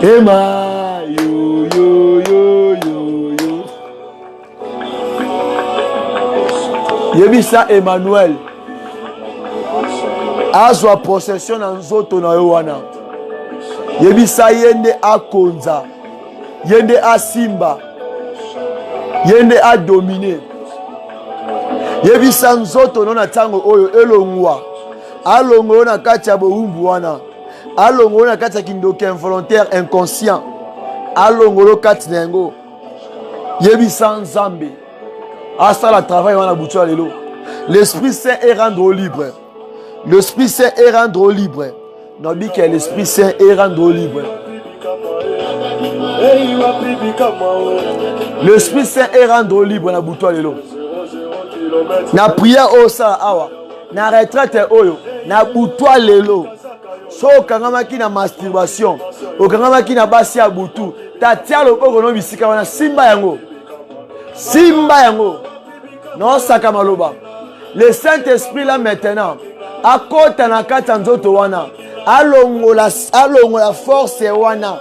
Emma, yo, yo, yo, yo, yo. Yebisa Emmanuel. Azwa possession na nzoto na yo wana. Yebisa yende akonza. Yende asimba. Yende adomine. Yebisa nzoto na tango oyo elongwa. Alongo na kati ya boumbu wana. Alongo na kati ya kindoke involontaire inconscient. Alongo kati nengo. Yebisa nzambe. Asala travail wana butua lelo. L'Esprit Saint est rendre libre. L'Esprit Saint est rendre libre. N'oublie que l'Esprit Saint est rendre libre. L'Esprit Saint est rendre libre na butua lelo. Na prière au sala awa. Na retraite oyo. Na butua lelo. So okangamaki na masturbation, okangamaki na basi ya butu, tatia loboko no bisika wana simba yango. Simba yango. No saka maloba. Le Saint-Esprit là maintenant, akota na kata nzoto wana, alongola force wana.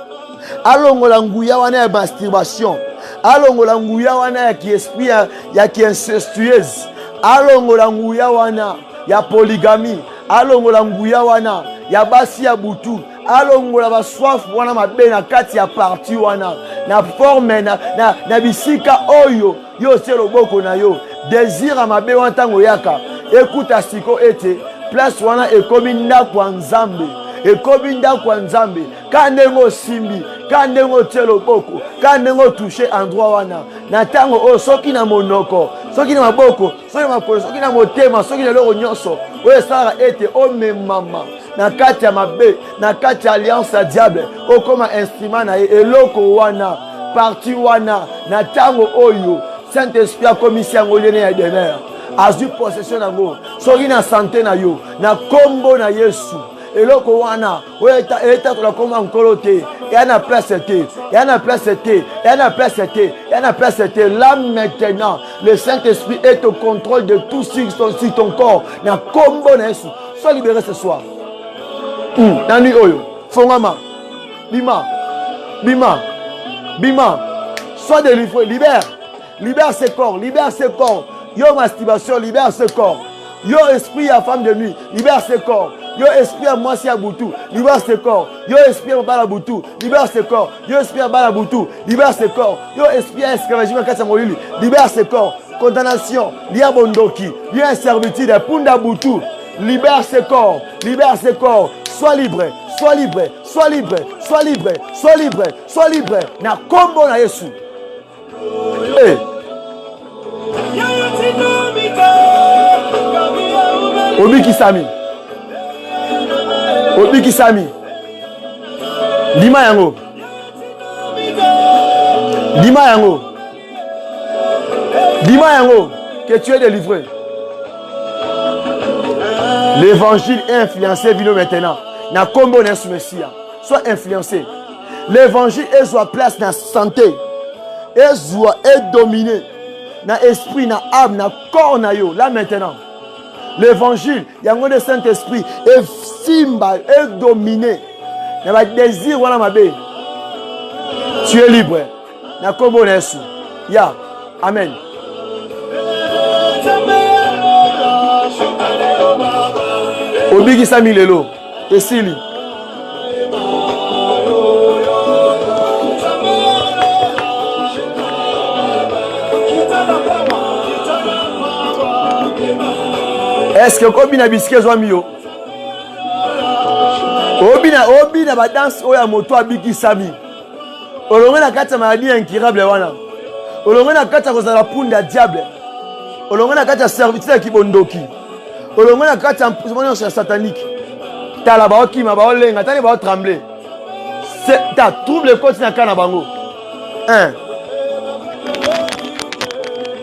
Alongola nguya wana ya masturbation. Alongola nguya wana ya ki-esprit ya ki-incestueuse. Alongola nguya wana ya polygamie. Alongola nguya wana ya basi ya butu. Alongola baswafu wana mabe na kati ya parti wana. Na forme na bisika oyo. Yo se loboko na yo. Désir mabe wana tango yaka. Écoute siko ete. Place wana ekomi ndako nzambe. Ekomi ndako nzambe. Kandengo simbi. Kandengo telo boko. Kandengo toucher endroit wana. Na tango o soki na monoko. Soki na maboko. Soki na makolo. Soki na motema. Soki na loro nyonso. Oye sara ete ome mama. Na kati ya mabe. Na kati ya alliance ya diable. Okoma instrument na ye. Eloko wana. Parti wana. Na tango oyo. Saint-Esprit a commis yango lene ya demeure. Azu possession nango. Soki na santé na yo. Na kombo na Yesu. Eloko wana. Oye eta la koma nkolo te. Yana place te. Yana place te. Yana place te. Yana place te. Là maintenant. Le Saint-Esprit est au contrôle de tout sur ton corps. Na kombo na Yesu. Sois libéré ce soir. Nani oyo. Fongama. Bima. Bima. Bima. Sois délivré. Libère. Libère ce corps. Libère ce corps. Yo masturbation. Libère ce corps. Yo esprit à femme de nuit. Libère ce corps. Yo esprit à moi si à boutou. Libère ce corps. Yo esprit à bala boutou. Libère ce corps. Yo esprit à bala boutou. Libère ce corps. Yo esprit à esclavagisme à Katsamolili. Libère ce corps. Condamnation. Lia bondoki. Lia servitude. Punda boutou. Libère ce corps. Libère ce corps. Sois libre. Sois libre. Sois libre. Sois libre. Sois libre. Sois libre. Na kombo na Yesu. Hey. Obiki Sami. Obiki Sami. Lima yango. Lima yango. Lima yango. Que tu es délivré. L'évangile est influencé vino maintenant. Na kombo na Yesu Messia. Sois influencé. L'évangile est sur place na santé. Est dominé. Na esprit, na âme, na corps na yo. Là maintenant. L'évangile, il y a un Saint-Esprit. Et simba, est dominé. Il y a un désir. Tu es libre. Na kombo na Yesu. Ya. Amen. Obiki Sami lelo. esili est-ce que kobina bisike zwami yo obina badanse oyo ya moto abikisami olonge na kati ya maladie incurable wana olonge na kati ya kozala punda diable olonge na kati ya servitude ya kibondoki olonge na kati ya mpuisement nyonso ya satanique tala baokima baolenga tani baotremble ta trouble ekoti na kaka na bango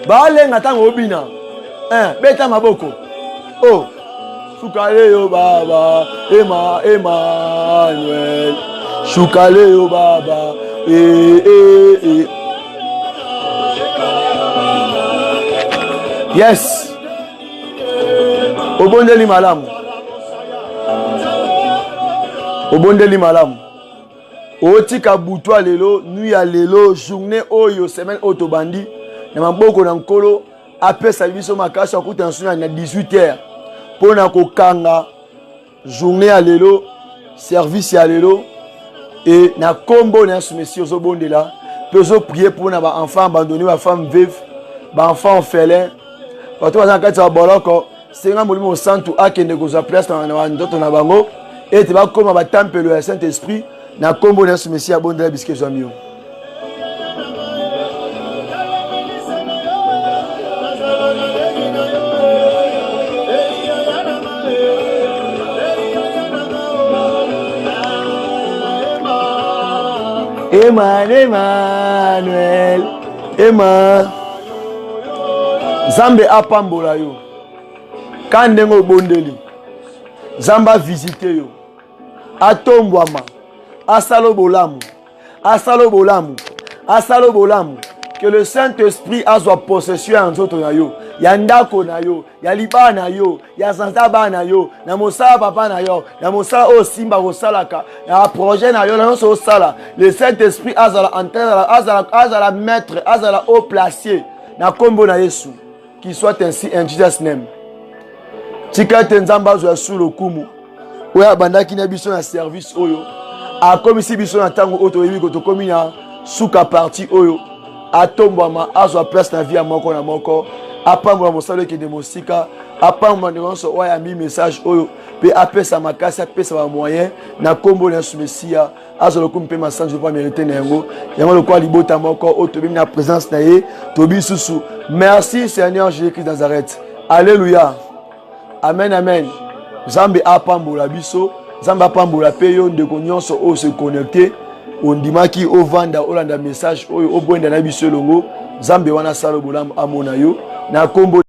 baolenga ntango obina beta maboko oh shukale yo baba Emmanuel shukale yo baba yes obondeli malamu otika butwa lelo nuit ya lelo journée oyo semaine otobandi na maboko na nkolo apesa biso makasi akuta nsuna na 18h pona kokanga journée ya lelo service ya lelo et na kombo na soumission zo bondela peso prier pour na ba enfants abandonnés ba femmes veuves ba enfants orphelins bato baza kati ya boloko senga molimo santu akende kozwa place na ndoto na bango et te ba koma ba tempelo ya Saint-Esprit na kombo na soumission ya bondela biske zwamio. Emmanuel Zambe apambola yo kandengo obondeli Zamba visite yo atombwama asalo bolamu que le Saint-Esprit azwa possession ya nzoto na yo ya ndako na yo ya liba na yo ya sanzaba na yo na mosala papa na yo na mosala o simba kosalaka na projet na yo na nyonso osala le Saint-Esprit azala antenne azala maître azala haut placé na kombo na Yesu qui soit ainsi in Jesus name. Tika tenzamba azwa sous le kumu oya bandaki na biso na service oyo akomisi biso na tango oto yebi kotokomi na suka parti oyo atombwama azwa place na vie ya moko na moko apambola mosalo ekende mosika apambola nyonso oyo ami message oyo pe apesa makasi apesa ba moyen na kombo na Yesu Mesia azwa lokumu pe masanjo pa mériter na yango lokwa libota moko oyo tobimi na présence na ye tobi susu. Merci Seigneur Jésus-Christ Nazareth. Alléluia. Amen amen. Zambe apambola biso Zamba apambola pe yo ndeko nyonso oyo se connecter ondimaki ovanda olanda message oyo obwenda na biso longo Zambe wana salo bolamu amona yo na kombo